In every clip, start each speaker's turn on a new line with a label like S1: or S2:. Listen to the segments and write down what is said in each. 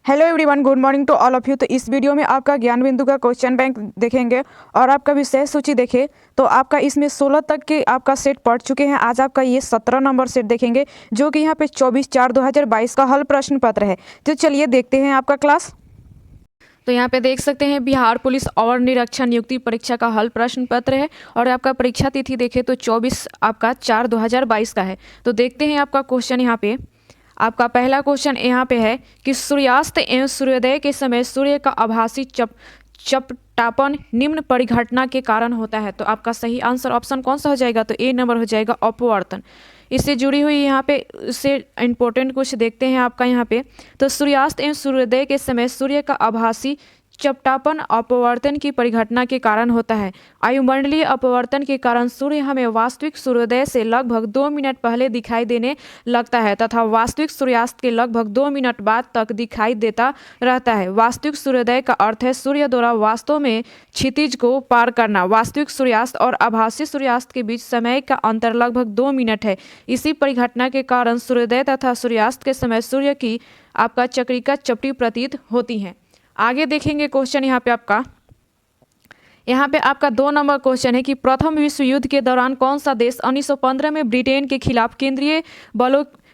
S1: Hello everyone, good morning to all of you. तो इस video में आपका ज्ञान बिंदु का क्वेश्चन बैंक देखेंगे और आपका विषय सूची देखें तो आपका इसमें 16 तक के आपका सेट पढ़ चुके हैं। आज आपका ये 17 नंबर सेट देखेंगे जो कि यहाँ पे 24/4/2022 का हल प्रश्न पत्र है। तो चलिए देखते हैं आपका क्लास। तो यहाँ पे देख सकते हैं बिहार पुलिस और निरीक्षण नियुक्ति परीक्षा का हल प्रश्न पत्र है और आपका परीक्षा तिथि देखें तो 24/4/2022 का है। तो देखते हैं आपका क्वेश्चन। यहाँ पे आपका पहला क्वेश्चन यहाँ पे है कि सूर्यास्त एवं सूर्योदय के समय सूर्य का आभासी चपटापन निम्न परिघटना के कारण होता है। तो आपका सही आंसर ऑप्शन कौन सा हो जाएगा? तो ए नंबर हो जाएगा, अपवर्तन। इससे जुड़ी हुई यहाँ पे इससे इम्पोर्टेंट कुछ देखते हैं आपका यहाँ पे। तो सूर्यास्त एवं सूर्योदय के समय सूर्य का आभासी चपटापन अपवर्तन की परिघटना के कारण होता है। वायुमंडलीय अपवर्तन के कारण सूर्य हमें वास्तविक सूर्योदय से लगभग 2 मिनट पहले दिखाई देने लगता है तथा वास्तविक सूर्यास्त के लगभग 2 मिनट बाद तक दिखाई देता रहता है। वास्तविक सूर्योदय का अर्थ है सूर्य द्वारा वास्तव में क्षितिज को पार करना। वास्तविक सूर्यास्त और आभासी सूर्यास्त के बीच समय का अंतर लगभग 2 मिनट है। इसी परिघटना के कारण सूर्योदय तथा सूर्यास्त के समय सूर्य की आपका चक्रिका चपटी प्रतीत होती है। आगे देखेंगे क्वेश्चन। यहाँ पे आपका 2 नंबर क्वेश्चन है कि प्रथम विश्व युद्ध के दौरान कौन सा देश 1915 में ब्रिटेन के खिलाफ केंद्रीय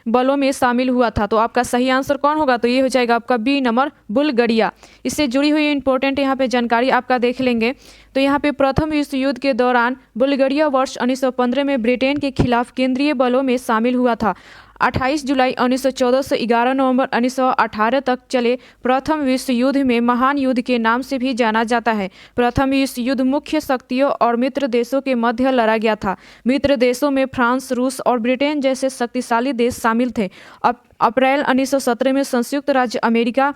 S1: बलों में शामिल हुआ था? तो आपका सही आंसर कौन होगा? तो ये हो जाएगा आपका बी नंबर, बुल्गारिया। इससे जुड़ी हुई इंपॉर्टेंट यहाँ पे जानकारी आपका देख लेंगे। तो यहाँ पे प्रथम विश्व युद्ध के दौरान बुल्गारिया वर्ष 1915 में ब्रिटेन के खिलाफ केंद्रीय बलों में शामिल हुआ था। 28 जुलाई 1914 से 11 नवंबर 1918 तक चले प्रथम विश्व युद्ध में महान युद्ध के नाम से भी जाना जाता है। प्रथम विश्व युद्ध मुख्य शक्तियों और मित्र देशों के मध्य लड़ा गया था। मित्र देशों में फ्रांस, रूस और ब्रिटेन जैसे शक्तिशाली देश शामिल थे। अप्रैल 1917 में संयुक्त राज्य अमेरिका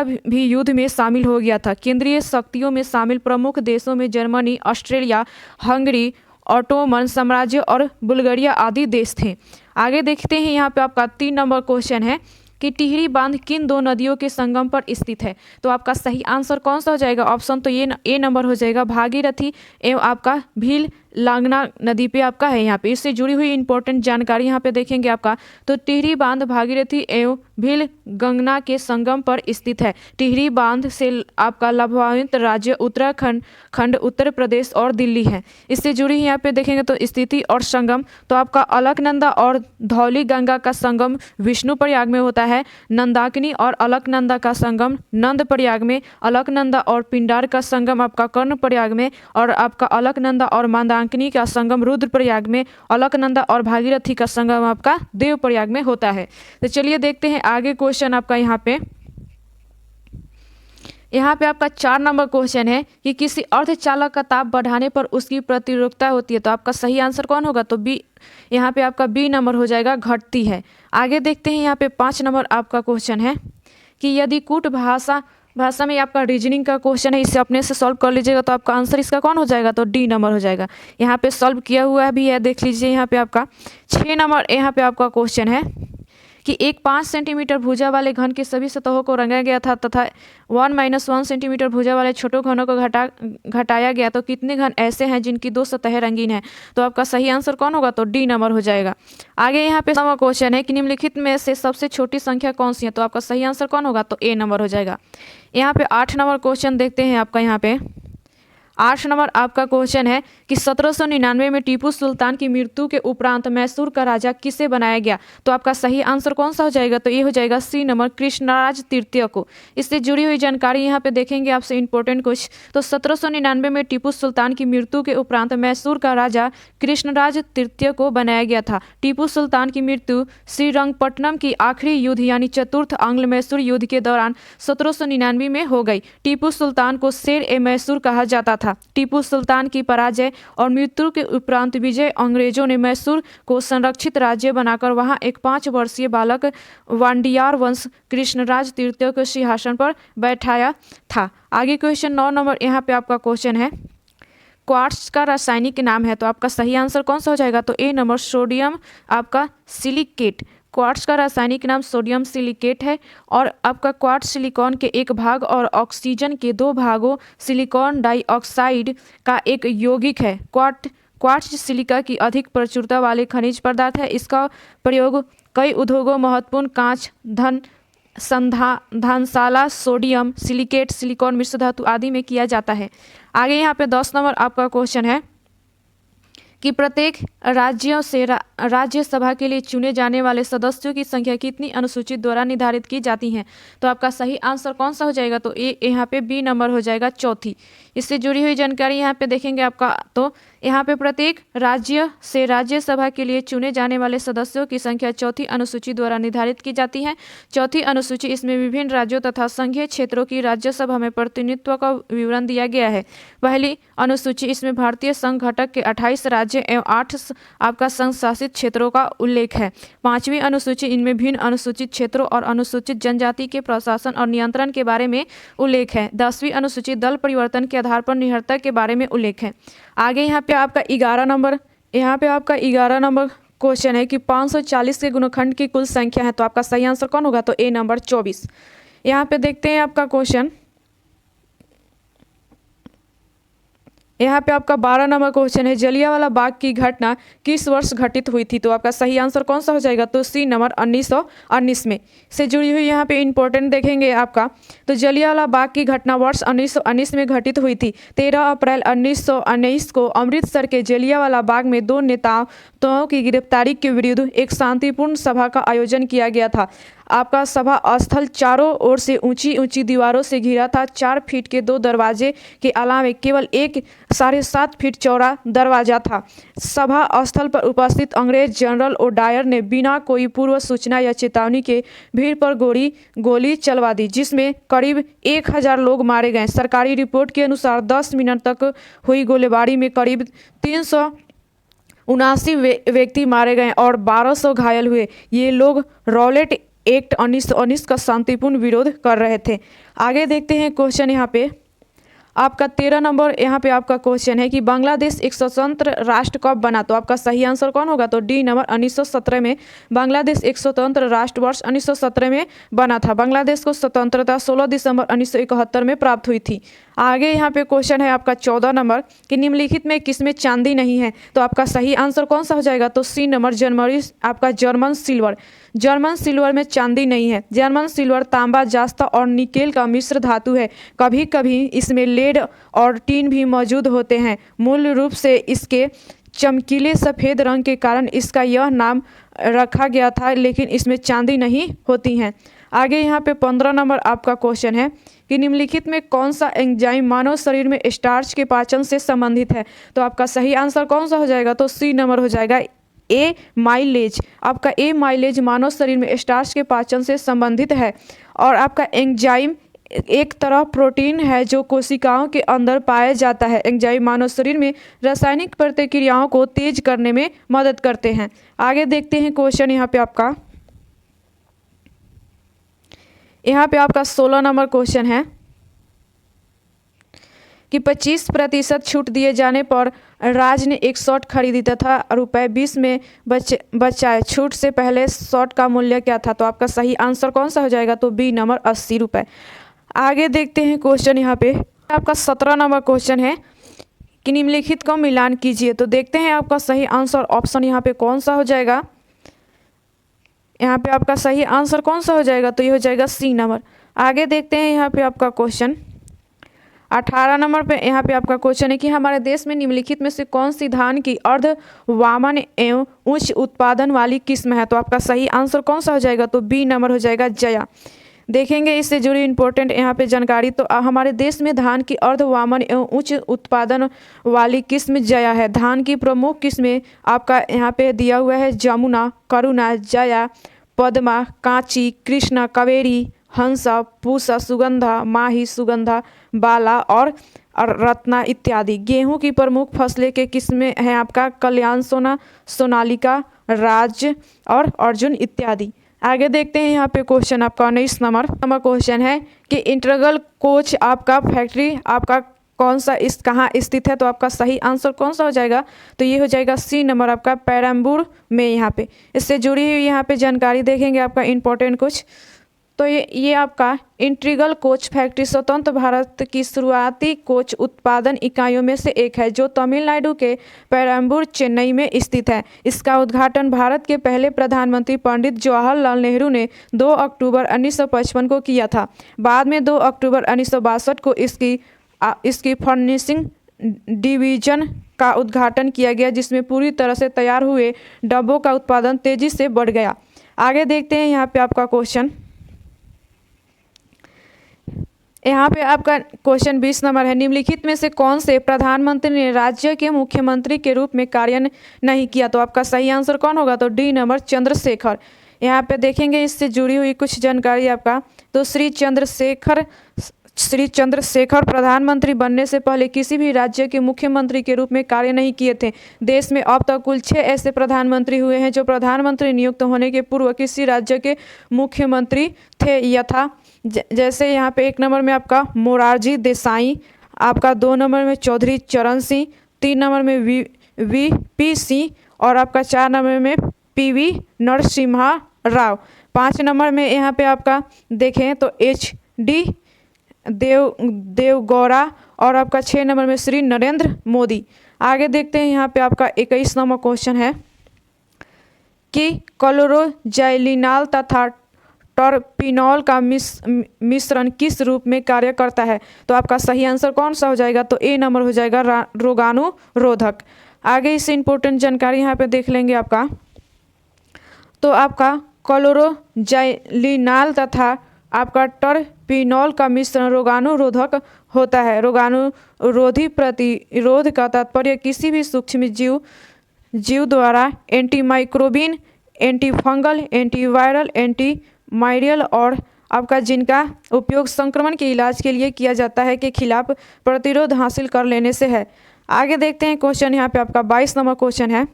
S1: भी युद्ध में शामिल हो गया था। केंद्रीय शक्तियों में शामिल प्रमुख देशों में जर्मनी, ऑस्ट्रेलिया, हंगरी, ऑटोमन साम्राज्य और बुल्गारिया आदि देश थे। आगे देखते हैं। यहाँ पे आपका 3 नंबर क्वेश्चन है कि टिहरी बांध किन 2 नदियों के संगम पर स्थित है? तो आपका सही आंसर कौन सा हो जाएगा? ऑप्शन तो ये ए नंबर हो जाएगा, भागीरथी एवं आपका भील लांगना नदी पे आपका है। यहाँ पे इससे जुड़ी हुई इंपॉर्टेंट जानकारी यहाँ पे देखेंगे आपका। तो टिहरी बांध भागीरथी एवं भील गंगना के संगम पर स्थित है। टिहरी बांध से आपका लाभान्वित राज्य उत्तराखंड, उत्तर प्रदेश और दिल्ली है। इससे जुड़ी यहाँ पे देखेंगे तो स्थिति और संगम तो आपका अलकनंदा और धौली गंगा का संगम विष्णुप्रयाग में होता है। नंदाकिनी और अलकनंदा का संगम नंदप्रयाग में, अलकनंदा और पिंडार का संगम आपका कर्णप्रयाग में और आपका अलकनंदा और मंदाकिनी का संगम रुद्रप्रयाग में, अलकनंदा और भागीरथी का संगम आपका देवप्रयाग में होता है। तो चलिए देखते हैं आगे क्वेश्चन आपका। यहाँ पे आपका 4 नंबर क्वेश्चन है कि किसी अर्धचालक का ताप बढ़ाने पर उसकी प्रतिरोधकता होती है। तो आपका सही आंसर कौन होगा? तो बी, यहाँ पे आपका बी नंबर हो जाएगा, घटती है। आगे देखते हैं। यहाँ पे 5 नंबर आपका क्वेश्चन है कि यदि कूट भाषा में आपका रीजनिंग का क्वेश्चन है, इसे अपने से सॉल्व कर लीजिएगा तो आपका आंसर इसका कौन हो जाएगा? तो डी नंबर हो जाएगा। यहाँ पे सॉल्व किया हुआ भी है, देख लीजिए। यहाँ पे आपका 6 नंबर यहाँ पे आपका क्वेश्चन है कि एक 5 सेंटीमीटर भुजा वाले घन के सभी सतहों को रंगा गया था तथा 1 - 1 सेंटीमीटर भुजा वाले छोटे घनों को घटाया गया तो कितने घन ऐसे हैं जिनकी 2 सतहें रंगीन हैं? तो आपका सही आंसर कौन होगा? तो डी नंबर हो जाएगा। आगे यहाँ पे नंबर क्वेश्चन है कि निम्नलिखित में से सबसे छोटी संख्या कौन सी है? तो आपका सही आंसर कौन होगा? तो ए नंबर हो जाएगा। यहाँ पे 8 नंबर क्वेश्चन देखते हैं आपका। यहाँ पे 8 नंबर आपका क्वेश्चन है कि 1799 में टीपू सुल्तान की मृत्यु के उपरांत मैसूर का राजा किसे बनाया गया? तो आपका सही आंसर कौन सा हो जाएगा? तो ये हो जाएगा सी नंबर, कृष्णराज तृतीय को। इससे जुड़ी हुई जानकारी यहाँ पे देखेंगे आपसे इंपॉर्टेंट कुछ। तो 1799 में टीपू सुल्तान की मृत्यु के उपरांत मैसूर का राजा कृष्णराज तृतीय को बनाया गया था। टीपू सुल्तान की मृत्यु श्रीरंगपट्टनम की आखिरी युद्ध यानी चतुर्थ आंग्ल मैसूर युद्ध के दौरान 1799 में हो गई। टीपू सुल्तान को शेर ए मैसूर कहा जाता था। टीपू सुल्तान की पराजय और मृत्यु के उपरांत विजय अंग्रेजों ने मैसूर को संरक्षित राज्य बनाकर वहां एक 5 वर्षीय बालक वांडियार वंश कृष्णराज तृतीय को सिंहासन पर बैठाया था। आगे क्वेश्चन 9 नंबर यहाँ पे आपका क्वेश्चन है, क्वार्ट्ज का रासायनिक नाम है? तो आपका सही आंसर कौन सा हो जाएगा? तो ए नंबर, सोडियम आपका सिलिकेट। क्वार्ट्ज का रासायनिक नाम सोडियम सिलिकेट है और आपका क्वार्ट्ज सिलिकॉन के एक भाग और ऑक्सीजन के 2 भागों सिलिकॉन डाइऑक्साइड का एक यौगिक है। क्वार्ट्ज सिलिका की अधिक प्रचुरता वाले खनिज पदार्थ है। इसका प्रयोग कई उद्योगों, महत्वपूर्ण कांच, संधानशाला सोडियम सिलिकेट सिलिकॉन मिश्र धातु आदि में किया जाता है। आगे यहाँ पे 10 नंबर आपका क्वेश्चन है कि प्रत्येक राज्यों से राज्यसभा के लिए चुने जाने वाले सदस्यों की संख्या कितनी अनुसूची द्वारा निर्धारित की जाती है। तो आपका सही आंसर कौन सा हो जाएगा, तो यहाँ पे बी नंबर हो जाएगा, चौथी। इससे जुड़ी हुई जानकारी यहाँ पे देखेंगे आपका, तो यहाँ पे प्रत्येक राज्य से राज्यसभा के लिए चुने जाने वाले सदस्यों की संख्या चौथी अनुसूची द्वारा निर्धारित की जाती है। चौथी अनुसूची इसमें विभिन्न राज्यों तथा संघीय क्षेत्रों की राज्यसभा में प्रतिनिधित्व का विवरण दिया गया है। पहली अनुसूची इसमें भारतीय संघ घटक के 28 राज्य एवं 8 आपका संघ शासित क्षेत्रों का उल्लेख है। पांचवी अनुसूची इनमें भिन्न अनुसूचित क्षेत्रों और अनुसूचित जनजाति के प्रशासन और नियंत्रण के बारे में उल्लेख है। 10वीं अनुसूची दल परिवर्तन के आधार पर निरंतरता के बारे में उल्लेख है। आगे यहाँ पे आपका 11 नंबर क्वेश्चन है कि 540 के गुणनखंड की कुल संख्या है। तो आपका सही आंसर कौन होगा, तो ए नंबर 24। यहाँ पे देखते हैं आपका क्वेश्चन, यहाँ पे आपका 12 नंबर क्वेश्चन है, जलियांवाला बाग की घटना किस वर्ष घटित हुई थी। तो आपका सही आंसर कौन सा हो जाएगा, तो सी नंबर 1919 में। से जुड़ी हुई यहाँ पे इंपॉर्टेंट देखेंगे आपका, तो जलियांवाला बाग की घटना वर्ष 1919 में घटित हुई थी। 13 अप्रैल 1919 को अमृतसर के जलियांवाला बाग में 2 नेताओं की गिरफ्तारी के विरुद्ध एक शांतिपूर्ण सभा का आयोजन किया गया था। आपका सभा स्थल चारों ओर से ऊंची ऊंची दीवारों से घिरा था। 4 फीट के 2 दरवाजे के अलावा केवल एक 7.5 फीट चौड़ा दरवाजा था। सभा स्थल पर उपस्थित अंग्रेज जनरल ओडायर ने बिना कोई पूर्व सूचना या चेतावनी के भीड़ पर गोली चलवा दी, जिसमें करीब 1000 लोग मारे गए। सरकारी रिपोर्ट के अनुसार 10 मिनट तक हुई गोलीबारी में करीब 379 व्यक्ति मारे गए और 1200 घायल हुए। ये लोग रॉलेट एक्ट 1919 का शांतिपूर्ण विरोध कर रहे थे। आगे देखते हैं क्वेश्चन, यहाँ पे आपका 13 नंबर यहाँ पे आपका क्वेश्चन है कि बांग्लादेश एक स्वतंत्र राष्ट्र कब बना। तो आपका सही आंसर कौन होगा, तो डी नंबर 1917 में बांग्लादेश एक स्वतंत्र राष्ट्र वर्ष 1917 में बना था। बांग्लादेश को स्वतंत्रता 16 दिसंबर 1971 में प्राप्त हुई थी। आगे यहाँ पे क्वेश्चन है आपका 14 नंबर कि निम्नलिखित में किसमें चांदी नहीं है। तो आपका सही आंसर कौन सा हो जाएगा, तो C number German silver. German silver में चांदी नहीं है। जर्मन सिल्वर तांबा, जास्ता और निकेल का मिश्र धातु है। कभी कभी इसमें लेड और टीन भी मौजूद होते हैं। मूल रूप से इसके चमकीले सफ़ेद रंग के कारण इसका यह नाम रखा गया था, लेकिन इसमें चांदी नहीं होती हैं। आगे यहाँ पे 15 नंबर आपका क्वेश्चन है कि निम्नलिखित में कौन सा एंजाइम मानव शरीर में स्टार्च के पाचन से संबंधित है। तो आपका सही आंसर कौन सा हो जाएगा, तो सी नंबर हो जाएगा ए माइलेज। आपका ए माइलेज मानव शरीर में स्टार्च के पाचन से संबंधित है। और आपका एंजाइम एक तरह प्रोटीन है जो कोशिकाओं के अंदर पाया जाता है। एंजाइम मानव शरीर में रासायनिक प्रतिक्रियाओं को तेज करने में मदद करते हैं। आगे देखते हैं क्वेश्चन, यहाँ पे आपका 16 नंबर क्वेश्चन है कि 25% छूट दिए जाने पर राज ने एक शर्ट खरीदी तथा ₹20 में बचाए। छूट से पहले शर्ट का मूल्य क्या था। तो आपका सही आंसर कौन सा हो जाएगा, तो बी नंबर ₹80। आगे देखते हैं क्वेश्चन, यहाँ पे आपका 17 नंबर क्वेश्चन है कि निम्नलिखित को मिलान कीजिए। तो देखते हैं आपका सही आंसर ऑप्शन यहाँ पे कौन सा हो जाएगा। यहाँ पे आपका सही आंसर कौन सा हो जाएगा, तो ये हो जाएगा सी नंबर। आगे देखते हैं यहाँ पे आपका क्वेश्चन 18 नंबर पे यहाँ पे आपका क्वेश्चन है कि हमारे देश में निम्नलिखित में से कौन सी धान की अर्ध वामन एवं उच्च उत्पादन वाली किस्म है। तो आपका सही आंसर कौन सा हो जाएगा, तो बी नंबर हो जाएगा जया। देखेंगे इससे जुड़ी इंपॉर्टेंट यहाँ पे जानकारी। तो हमारे देश में धान की अर्ध वामन एवं उच्च उत्पादन वाली किस्म जया है। धान की प्रमुख किस्में आपका यहाँ पे दिया हुआ है जमुना, करुणा, जया, पद्मा, कांची, कृष्णा, कावेरी, हंसा, पूसा, सुगंधा, माही, सुगंधा, बाला और रत्ना इत्यादि। गेहूं की प्रमुख फसलें के किस्में हैं आपका कल्याण, सोनालिका, राज और अर्जुन इत्यादि। आगे देखते हैं यहाँ पे क्वेश्चन आपका 19 नंबर क्वेश्चन है कि इंटीग्रल कोच आपका फैक्ट्री आपका कौन सा कहाँ स्थित है। तो आपका सही आंसर कौन सा हो जाएगा, तो ये हो जाएगा सी नंबर आपका पेरम्बूर में। यहाँ पे इससे जुड़ी हुई यहाँ पे जानकारी देखेंगे आपका इंपॉर्टेंट कुछ। तो ये आपका इंटीग्रल कोच फैक्ट्री स्वतंत्र भारत की शुरुआती कोच उत्पादन इकाइयों में से एक है जो तमिलनाडु के पेरम्बूर चेन्नई में स्थित है। इसका उद्घाटन भारत के पहले प्रधानमंत्री पंडित जवाहरलाल नेहरू ने 2 अक्टूबर 1955 को किया था। बाद में 2 अक्टूबर 1962 को इसकी फर्निशिंग डिवीजन का उद्घाटन किया गया, जिसमें पूरी तरह से तैयार हुए डब्बों का उत्पादन तेजी से बढ़ गया। आगे देखते हैं यहाँ पे आपका क्वेश्चन। यहाँ पे आपका क्वेश्चन 20 नंबर है, निम्नलिखित में से कौन से प्रधानमंत्री ने राज्य के मुख्यमंत्री के रूप में कार्य नहीं किया? तो आपका सही आंसर कौन होगा? तो डी नंबर चंद्रशेखर। यहाँ पे देखेंगे इससे जुड़ी हुई कुछ जानकारी आपका। तो श्री चंद्रशेखर प्रधानमंत्री बनने से पहले किसी भी राज्य के मुख्यमंत्री के रूप में कार्य नहीं किए थे। देश में अब तक कुल 6 ऐसे प्रधानमंत्री हुए हैं जो प्रधानमंत्री नियुक्त होने के पूर्व किसी राज्य के मुख्यमंत्री थे। यथा जैसे यहाँ पे 1 नंबर में आपका मोरारजी देसाई, आपका 2 नंबर में चौधरी चरण सिंह, 3 नंबर में वी.पी. सिंह और आपका 4 नंबर में पी.वी. नरसिम्हा राव। 5 नंबर में यहाँ पे आपका देखें तो H.डी. देवगौड़ा और आपका 6 नंबर में श्री नरेंद्र मोदी। आगे देखते हैं यहाँ पे आपका 21 नंबर क्वेश्चन है कि क्लोरोजैलिनॉल तथा टर्पिनॉल का मिश्रण किस रूप में कार्य करता है? तो आपका सही आंसर कौन सा हो जाएगा? तो ए नंबर हो जाएगा रोगाणुरोधक। आगे इससे इंपॉर्टेंट जानकारी यहाँ पे देख लेंगे आपका। तो आपका क्लोरोजैलिनॉल तथा आपका टर्पिनॉल का मिश्रण रोगाणुरोधक होता है। रोगाणुरोधी प्रतिरोध का तात्पर्य किसी भी सूक्ष्म जीव द्वारा एंटीमाइक्रोबिन, एंटीफंगल, एंटीवायरल, एंटीमाइरियल और आपका जिनका उपयोग संक्रमण के इलाज के लिए किया जाता है के खिलाफ प्रतिरोध हासिल कर लेने से है। आगे देखते हैं क्वेश्चन। यहाँ पे आपका 22 नंबर क्वेश्चन है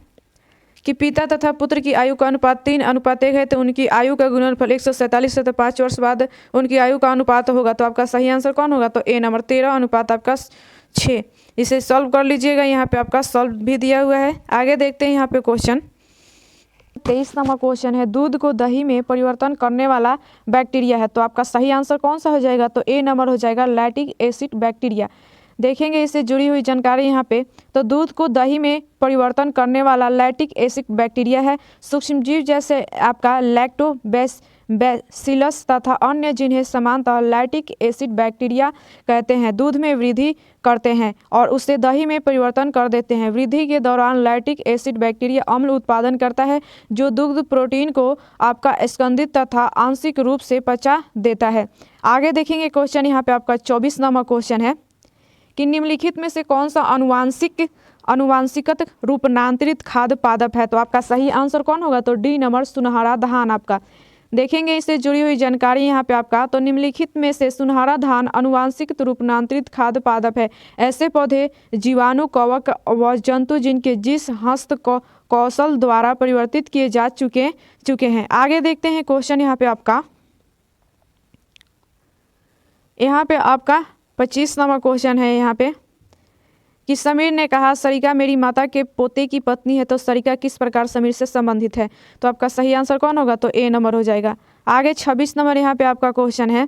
S1: कि पिता तथा पुत्र की आयु का अनुपात 3:1 है तो उनकी आयु का गुणनफल 147 है तो 5 वर्ष बाद उनकी आयु का अनुपात होगा। तो आपका सही आंसर कौन होगा? तो ए नंबर 13:6। इसे सॉल्व कर लीजिएगा। यहाँ पे आपका सॉल्व भी दिया हुआ है। आगे देखते हैं यहाँ पे क्वेश्चन 23 नंबर क्वेश्चन है, दूध को दही में परिवर्तन करने वाला बैक्टीरिया है। तो आपका सही आंसर कौन सा हो जाएगा? तो ए नंबर हो जाएगा लैक्टिक एसिड बैक्टीरिया। देखेंगे इससे जुड़ी हुई जानकारी यहाँ पे। तो दूध को दही में परिवर्तन करने वाला लैक्टिक एसिड बैक्टीरिया है। सूक्ष्मजीव जैसे आपका लैक्टोबैसिलस तथा अन्य जिन्हें सामान्यतः लैक्टिक एसिड बैक्टीरिया कहते हैं दूध में वृद्धि करते हैं और उसे दही में परिवर्तन कर देते हैं। वृद्धि के दौरान लैक्टिक एसिड बैक्टीरिया अम्ल उत्पादन करता है जो दुग्ध प्रोटीन को आपका स्कंदित तथा आंशिक रूप से पचा देता है। आगे देखेंगे क्वेश्चन। यहाँ पे आपका 24 नंबर क्वेश्चन है कि निम्नलिखित में से कौन सा अनुवांशिकत रूपांतरित खाद्य पादप है? तो आपका सही आंसर कौन होगा? तो डी नंबर सुनहरा धान आपका। देखेंगे इससे जुड़ी हुई जानकारी यहाँ पे आपका। तो निम्नलिखित में से सुनहरा धान अनुवांशिक रूपांतरित खाद्य पादप है। ऐसे पौधे जीवाणु, कवक व जंतु जिनके जिस हस्त कौशल द्वारा परिवर्तित किए जा चुके हैं। आगे देखते हैं क्वेश्चन। यहाँ पे आपका 25 नंबर क्वेश्चन है यहाँ पे कि समीर ने कहा सरिका मेरी माता के पोते की पत्नी है तो सरिका किस प्रकार समीर से संबंधित है? तो आपका सही आंसर कौन होगा? तो ए नंबर हो जाएगा। आगे 26 नंबर यहाँ पे आपका क्वेश्चन है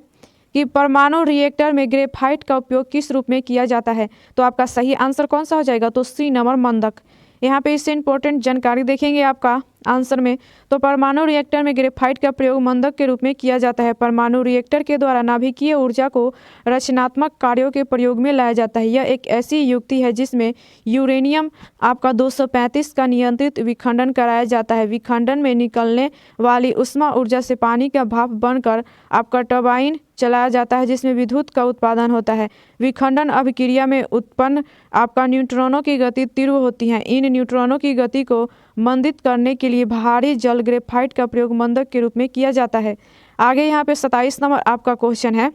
S1: कि परमाणु रिएक्टर में ग्रेफाइट का उपयोग किस रूप में किया जाता है? तो आपका सही आंसर कौन सा हो जाएगा? तो सी नंबर मंदक। यहाँ पे इससे इंपॉर्टेंट जानकारी देखेंगे आपका आंसर में। तो परमाणु रिएक्टर में ग्रेफाइट का प्रयोग मंदक के रूप में किया जाता है। परमाणु रिएक्टर के द्वारा नाभिकीय ऊर्जा को रचनात्मक कार्यों के प्रयोग में लाया जाता है। यह एक ऐसी युक्ति है जिसमें यूरेनियम आपका 235 का नियंत्रित विखंडन कराया जाता है। विखंडन में निकलने वाली उष्मा ऊर्जा से पानी का भाप बनकर आपका टरबाइन चलाया जाता है जिसमें विद्युत का उत्पादन होता है। विखंडन अभिक्रिया में उत्पन्न आपका न्यूट्रॉनों की गति तीव्र होती है। इन न्यूट्रॉनों की गति को मंदित करने के लिए भारी जल ग्रेफाइट का प्रयोग मंदक के रूप में किया जाता है। आगे यहाँ पे 27 नंबर आपका क्वेश्चन है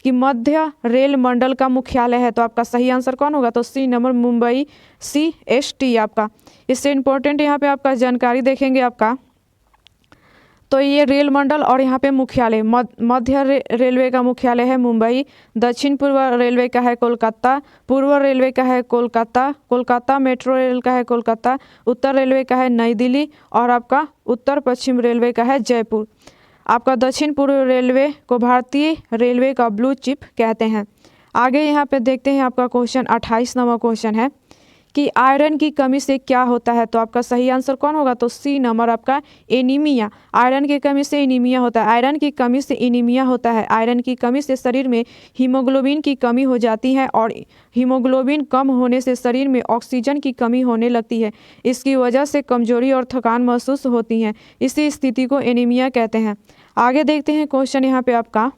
S1: कि मध्य रेल मंडल का मुख्यालय है। तो आपका सही आंसर कौन होगा? तो सी नंबर मुंबई CST आपका। इससे इंपॉर्टेंट यहाँ पे आपका जानकारी देखेंगे आपका। तो ये रेल मंडल और यहाँ पे मुख्यालय मध्य रेलवे का मुख्यालय है मुंबई, दक्षिण पूर्व रेलवे का है कोलकाता, पूर्व रेलवे का है कोलकाता मेट्रो रेल का है कोलकाता, उत्तर रेलवे का है नई दिल्ली और आपका उत्तर पश्चिम रेलवे का है जयपुर। आपका दक्षिण पूर्व रेलवे को भारतीय रेलवे का ब्लू चिप कहते हैं। आगे यहाँ पे देखते हैं आपका क्वेश्चन 28 नंबर क्वेश्चन है कि आयरन की कमी से क्या होता है। तो आपका सही आंसर कौन होगा, तो सी नंबर आपका एनीमिया। आयरन की कमी से एनीमिया होता है। आयरन की कमी से एनीमिया होता है। आयरन की कमी से शरीर में हीमोग्लोबिन की कमी हो जाती है और हीमोग्लोबिन कम होने से शरीर में ऑक्सीजन की कमी होने लगती है। इसकी वजह से कमजोरी और थकान महसूस होती है। इसी स्थिति को एनीमिया कहते हैं। आगे देखते हैं क्वेश्चन यहाँ पे आपका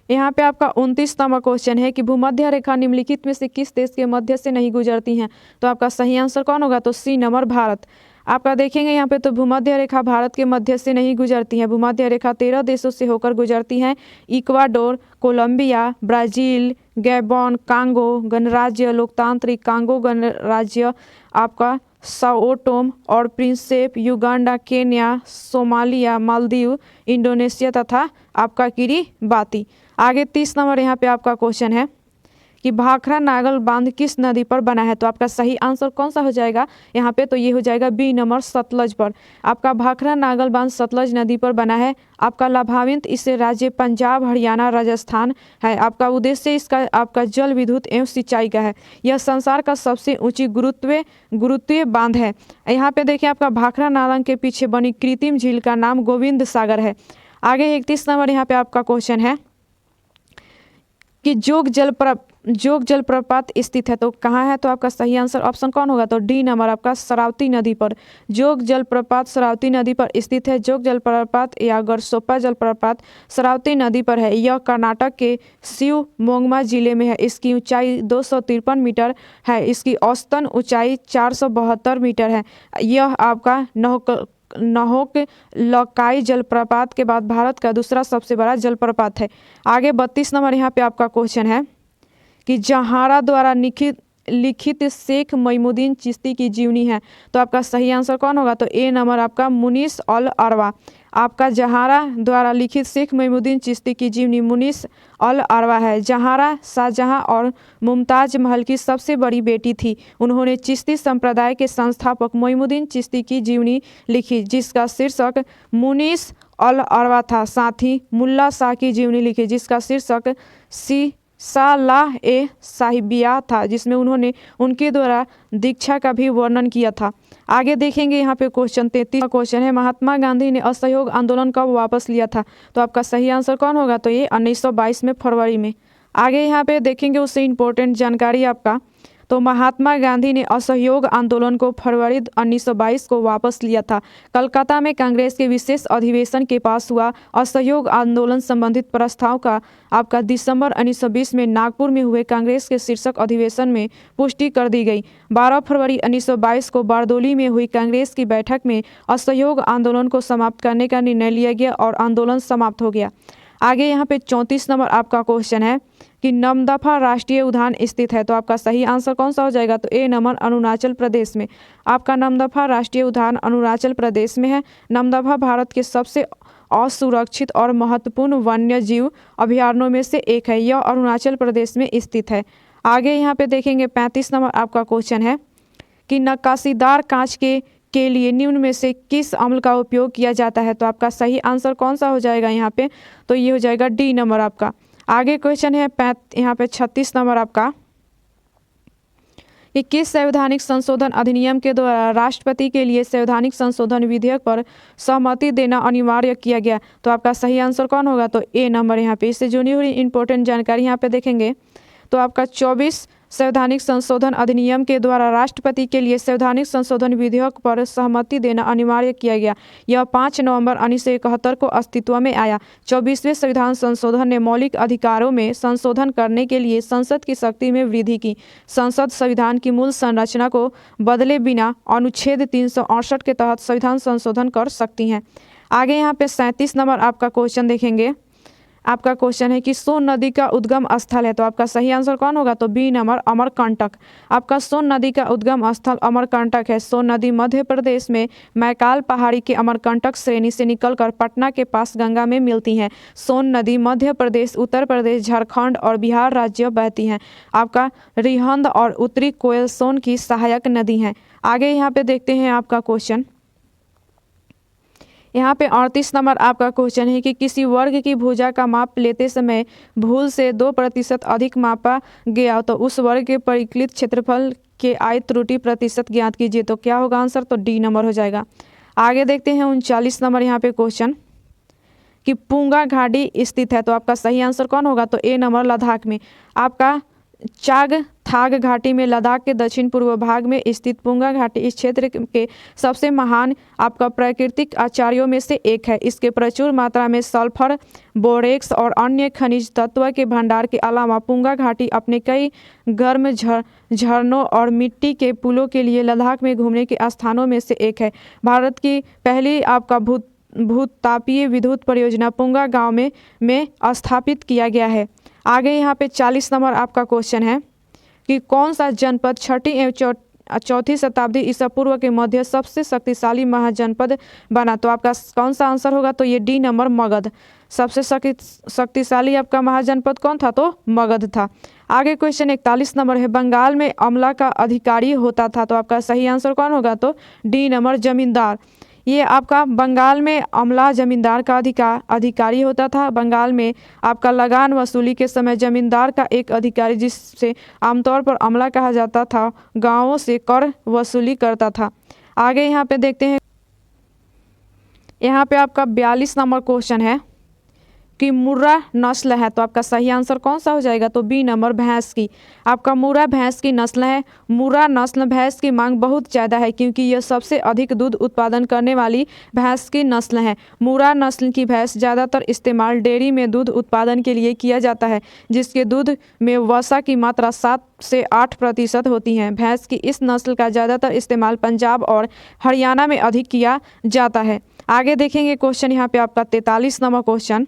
S1: यहाँ पे आपका 29 नंबर क्वेश्चन है कि भूमध्य रेखा निम्नलिखित में से किस देश के मध्य से नहीं गुजरती हैं। तो आपका सही आंसर कौन होगा, तो सी नंबर भारत। आपका देखेंगे यहाँ पे तो भूमध्य रेखा भारत के मध्य से नहीं गुजरती है। भूमध्य रेखा 13 देशों से होकर गुजरती हैं। Ecuador, Colombia, Brazil, Gabon, Congo गणराज्य, लोकतांत्रिक कांगो गणराज्य, आपका साओ टोम और Principe, Uganda, Kenya, Somalia, Maldives, Indonesia तथा आपका किरीबाती। आगे 30 नंबर यहाँ पे आपका क्वेश्चन है कि भाखड़ा नागल बांध किस नदी पर बना है। तो आपका सही आंसर कौन सा हो जाएगा यहाँ पे, तो ये हो जाएगा बी नंबर सतलज पर। आपका भाखड़ा नागल बांध सतलज नदी पर बना है। आपका लाभान्वित इससे राज्य पंजाब, हरियाणा, राजस्थान है। आपका उद्देश्य इसका आपका जल विद्युत एवं सिंचाई का है। यह संसार का सबसे ऊंची गुरुत्वीय बांध है। यहाँ पे देखिए आपका भाखड़ा नाला के पीछे बनी कृत्रिम झील का नाम गोविंद सागर है। आगे 31 नंबर यहाँ पे आपका क्वेश्चन है कि जोग जलप्रपात स्थित है। तो कहाँ है, तो आपका सही आंसर ऑप्शन कौन होगा, तो डी नंबर आपका शरावती नदी पर। जोग जलप्रपात शरावती नदी पर स्थित है। जोग जलप्रपात या गरसोप्पा जलप्रपात शरावती नदी पर है। यह कर्नाटक के शिवमोग्गा जिले में है। इसकी ऊंचाई 253 मीटर है। इसकी औसतन ऊंचाई 472 मीटर है। यह आपका नहोक लकाई जलप्रपात के बाद भारत का दूसरा सबसे बड़ा जलप्रपात है। आगे 32 नंबर यहाँ पे आपका क्वेश्चन है कि जहारा द्वारा लिखित शेख मोइनुद्दीन चिश्ती की जीवनी है। तो आपका सही आंसर कौन होगा, तो ए नंबर आपका मुनीस अल अरवा। आपका जहारा द्वारा लिखित शेख मोइनुद्दीन चिश्ती की जीवनी मुनीस अल अरवा है। जहारा शाहजहां और मुमताज महल की सबसे बड़ी बेटी थी। उन्होंने चिश्ती संप्रदाय के संस्थापक मोइनुद्दीन चिश्ती की जीवनी लिखी, जिसका शीर्षक मुनीस अल अरवा था। साथ ही मुल्ला शाह की जीवनी लिखी, जिसका शीर्षक सालाह ए साहिबिया था, जिसमें उन्होंने उनके द्वारा दीक्षा का भी वर्णन किया था। आगे देखेंगे यहाँ पे क्वेश्चन 33 का क्वेश्चन है, महात्मा गांधी ने असहयोग आंदोलन कब वापस लिया था। तो आपका सही आंसर कौन होगा, तो ये 1922 में फरवरी में। आगे यहाँ पे देखेंगे उससे इम्पोर्टेंट जानकारी आपका, तो महात्मा गांधी ने असहयोग आंदोलन को फरवरी 1922 को वापस लिया था। कलकत्ता में कांग्रेस के विशेष अधिवेशन के पास हुआ असहयोग आंदोलन संबंधित प्रस्ताव का आपका दिसंबर 1920 में नागपुर में हुए कांग्रेस के शीर्षक अधिवेशन में पुष्टि कर दी गई। 12 फरवरी 1922 को बारदोली में हुई कांग्रेस की बैठक में असहयोग आंदोलन को समाप्त करने का निर्णय लिया गया और आंदोलन समाप्त हो गया। आगे यहाँ पे 34 नंबर आपका क्वेश्चन है कि नमदफा राष्ट्रीय उद्यान स्थित है। तो आपका सही आंसर कौन सा हो जाएगा, तो ए नंबर अरुणाचल प्रदेश में। आपका नमदफा राष्ट्रीय उद्यान अरुणाचल प्रदेश में है। नमदफा भारत के सबसे असुरक्षित और महत्वपूर्ण वन्य जीव अभयारण्यों में से एक है। यह अरुणाचल प्रदेश में स्थित है। आगे यहाँ पे देखेंगे 35 नंबर आपका क्वेश्चन है कि नक्काशीदार कांच के लिए निम्न में से किस अम्ल का उपयोग किया जाता है। तो आपका सही आंसर कौन सा हो जाएगा यहाँ पे, तो ये हो जाएगा डी नंबर आपका। आगे क्वेश्चन है यहाँ पे 36 नंबर आपका कि किस संवैधानिक संशोधन अधिनियम के द्वारा राष्ट्रपति के लिए संवैधानिक संशोधन विधेयक पर सहमति देना अनिवार्य किया गया। तो आपका सही आंसर कौन होगा, तो ए नंबर। यहाँ पे इससे जुड़ी हुई इंपॉर्टेंट जानकारी यहाँ पे देखेंगे तो आपका 24 संवैधानिक संशोधन अधिनियम के द्वारा राष्ट्रपति के लिए संवैधानिक संशोधन विधेयक पर सहमति देना अनिवार्य किया गया। यह 5 नवंबर 1971 को अस्तित्व में आया। 24वें संविधान संशोधन ने मौलिक अधिकारों में संशोधन करने के लिए संसद की शक्ति में वृद्धि की। संसद संविधान की मूल संरचना को बदले बिना अनुच्छेद 368 के तहत संविधान संशोधन कर सकती हैं। आगे यहाँ पे 37 नंबर आपका क्वेश्चन देखेंगे। आपका क्वेश्चन है कि सोन नदी का उद्गम स्थल है। तो आपका सही आंसर कौन होगा, तो बी नंबर अमरकंटक। आपका सोन नदी का उद्गम स्थल अमरकंटक है। सोन नदी मध्य प्रदेश में मैकाल पहाड़ी के अमरकंटक श्रेणी से निकलकर पटना के पास गंगा में मिलती है। सोन नदी मध्य प्रदेश, उत्तर प्रदेश, झारखंड और बिहार राज्य बहती हैं। आपका रिहंद और उत्तरी कोयल सोन की सहायक नदी हैं। आगे यहाँ पे देखते हैं आपका क्वेश्चन। यहाँ पे 38 नंबर आपका क्वेश्चन है कि किसी वर्ग की भुजा का माप लेते समय भूल से 2% अधिक मापा गया तो उस वर्ग के परिकलित क्षेत्रफल के आयत त्रुटि प्रतिशत ज्ञात कीजिए। तो क्या होगा आंसर? तो डी नंबर हो जाएगा। आगे देखते हैं 39 नंबर यहाँ पे क्वेश्चन कि पुंगा घाटी स्थित है, तो आपका सही आंसर कौन होगा? तो ए नंबर लद्दाख में। आपका चाग थाग घाटी में लद्दाख के दक्षिण पूर्व भाग में स्थित पुंगा घाटी इस क्षेत्र के सबसे महान आपका प्राकृतिक आचार्यों में से एक है। इसके प्रचुर मात्रा में सल्फर, बोरेक्स और अन्य खनिज तत्व के भंडार के अलावा पुंगा घाटी अपने कई गर्म झरनों और मिट्टी के पुलों के लिए लद्दाख में घूमने के स्थानों में से एक है। भारत की पहली आपका भूतापीय विद्युत परियोजना पुंगा गांव में स्थापित किया गया है। आगे यहाँ पे 40 नंबर आपका क्वेश्चन है कि कौन सा जनपद 6ठी एवं 4ठी शताब्दी ईसा पूर्व के मध्य सबसे शक्तिशाली महाजनपद बना? तो आपका कौन सा आंसर होगा? तो ये डी नंबर मगध। सबसे शक्तिशाली आपका महाजनपद कौन था? तो मगध था। आगे क्वेश्चन 41 नंबर है, बंगाल में अमला का अधिकारी होता था, तो आपका सही आंसर कौन होगा? तो डी नंबर जमींदार। ये आपका बंगाल में अमला जमींदार का अधिकारी होता था। बंगाल में आपका लगान वसूली के समय जमींदार का एक अधिकारी, जिससे आमतौर पर अमला कहा जाता था, गांवों से कर वसूली करता था। आगे यहाँ पे देखते हैं, यहाँ पे आपका 42 नंबर क्वेश्चन है कि मुर्रा नस्ल है, तो आपका सही आंसर कौन सा हो जाएगा? तो बी नंबर भैंस की। आपका मुर्रा भैंस की नस्ल है। मुर्रा नस्ल भैंस की मांग बहुत ज़्यादा है क्योंकि यह सबसे अधिक दूध उत्पादन करने वाली भैंस की नस्ल है। मुर्रा नस्ल की भैंस ज़्यादातर इस्तेमाल डेयरी में दूध उत्पादन के लिए किया जाता है, जिसके दूध में वसा की मात्रा 7 से 8% होती है। भैंस की इस नस्ल का ज़्यादातर इस्तेमाल पंजाब और हरियाणा में अधिक किया जाता है। आगे देखेंगे क्वेश्चन यहाँ पे आपका 43 नंबर क्वेश्चन।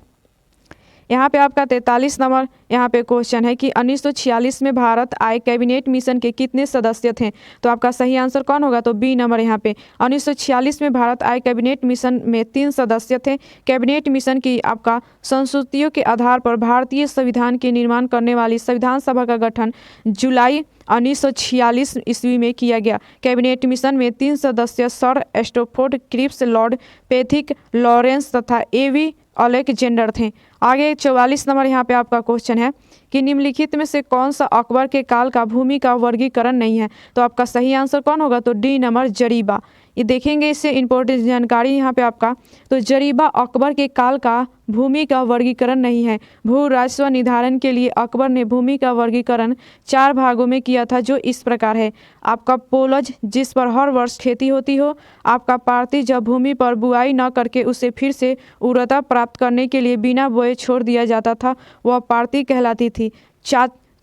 S1: यहाँ पे आपका 43 नंबर यहाँ पे क्वेश्चन है कि 1946 में भारत आए कैबिनेट मिशन के कितने सदस्य थे? तो आपका सही आंसर कौन होगा? तो बी नंबर। यहाँ पे 1946 में भारत आए कैबिनेट मिशन में 3 सदस्य थे। कैबिनेट मिशन की आपका संस्तुतियों के आधार पर भारतीय संविधान के निर्माण करने वाली संविधान सभा का गठन जुलाई 1946 ईस्वी में किया गया। कैबिनेट मिशन में 3 सदस्य sir Stafford Cripps, Lord Pethick Lawrence तथा एवी अलेक्जेंडर थे। आगे 44 नंबर यहाँ पे आपका क्वेश्चन है कि निम्नलिखित में से कौन सा अकबर के काल का भूमि का वर्गीकरण नहीं है? तो आपका सही आंसर कौन होगा? तो डी नंबर जरीबा। ये देखेंगे, इससे इंपॉर्टेंट जानकारी यहाँ पे आपका। तो जरीबा अकबर के काल का भूमि का वर्गीकरण नहीं है। भू राजस्व निर्धारण के लिए अकबर ने भूमि का वर्गीकरण 4 भागों में किया था, जो इस प्रकार है। आपका पोलज, जिस पर हर वर्ष खेती होती हो। आपका पारती, जब भूमि पर बुआई न करके उसे फिर से उर्वरता प्राप्त करने के लिए बिना बोए छोड़ दिया जाता था, वह पारती कहलाती थी।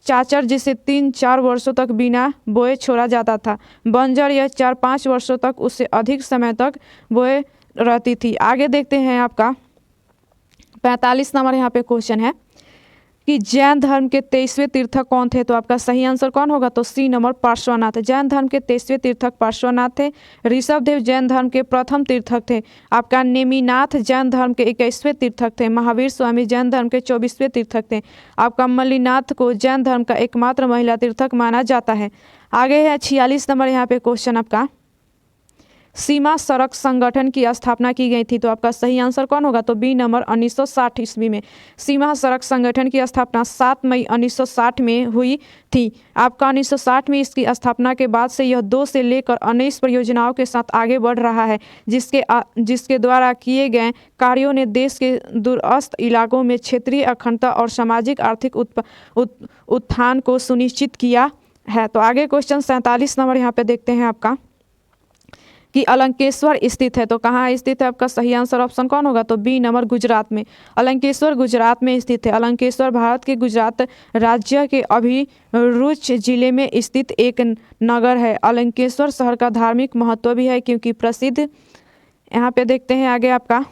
S1: चाचर, जिसे 3-4 वर्षों तक बिना बोए छोड़ा जाता था। बंजर, यह 4-5 वर्षों तक उससे अधिक समय तक बोए रहती थी। आगे देखते हैं आपका 45 नंबर यहाँ पे क्वेश्चन है कि जैन धर्म के 23वें तीर्थक कौन थे? तो आपका सही आंसर कौन होगा? तो सी नंबर पार्श्वनाथ। जैन धर्म के 23वें तीर्थक पार्श्वनाथ थे। ऋषभदेव जैन धर्म के प्रथम तीर्थक थे। आपका नेमिनाथ जैन धर्म के 21वें तीर्थक थे। महावीर स्वामी जैन धर्म के 24वें तीर्थक थे। आपका मल्लिनाथ को जैन धर्म का एकमात्र महिला तीर्थक माना जाता है। आगे है 46 नंबर यहाँ पे क्वेश्चन आपका, सीमा सड़क संगठन की स्थापना की गई थी। तो आपका सही आंसर कौन होगा? तो बी नंबर 1960 ईस्वी में। सीमा सड़क संगठन की स्थापना 7 मई 1960 में हुई थी। आपका 1960 में इसकी स्थापना के बाद से यह 2 से लेकर 19 परियोजनाओं के साथ आगे बढ़ रहा है, जिसके द्वारा किए गए कार्यों ने देश के दूरस्थ इलाकों में क्षेत्रीय अखंडता और सामाजिक आर्थिक उत्थान को सुनिश्चित किया है। तो आगे क्वेश्चन 47 नंबर यहाँ पे देखते हैं आपका कि अलंकेश्वर स्थित है। तो कहाँ स्थित है? आपका सही आंसर ऑप्शन कौन होगा? तो बी नंबर गुजरात में। अलंकेश्वर गुजरात में स्थित है। अलंकेश्वर भारत के गुजरात राज्य के अभिरुच जिले में स्थित एक नगर है। अलंकेश्वर शहर का धार्मिक महत्व भी है क्योंकि प्रसिद्ध, यहाँ पे देखते हैं आगे आपका,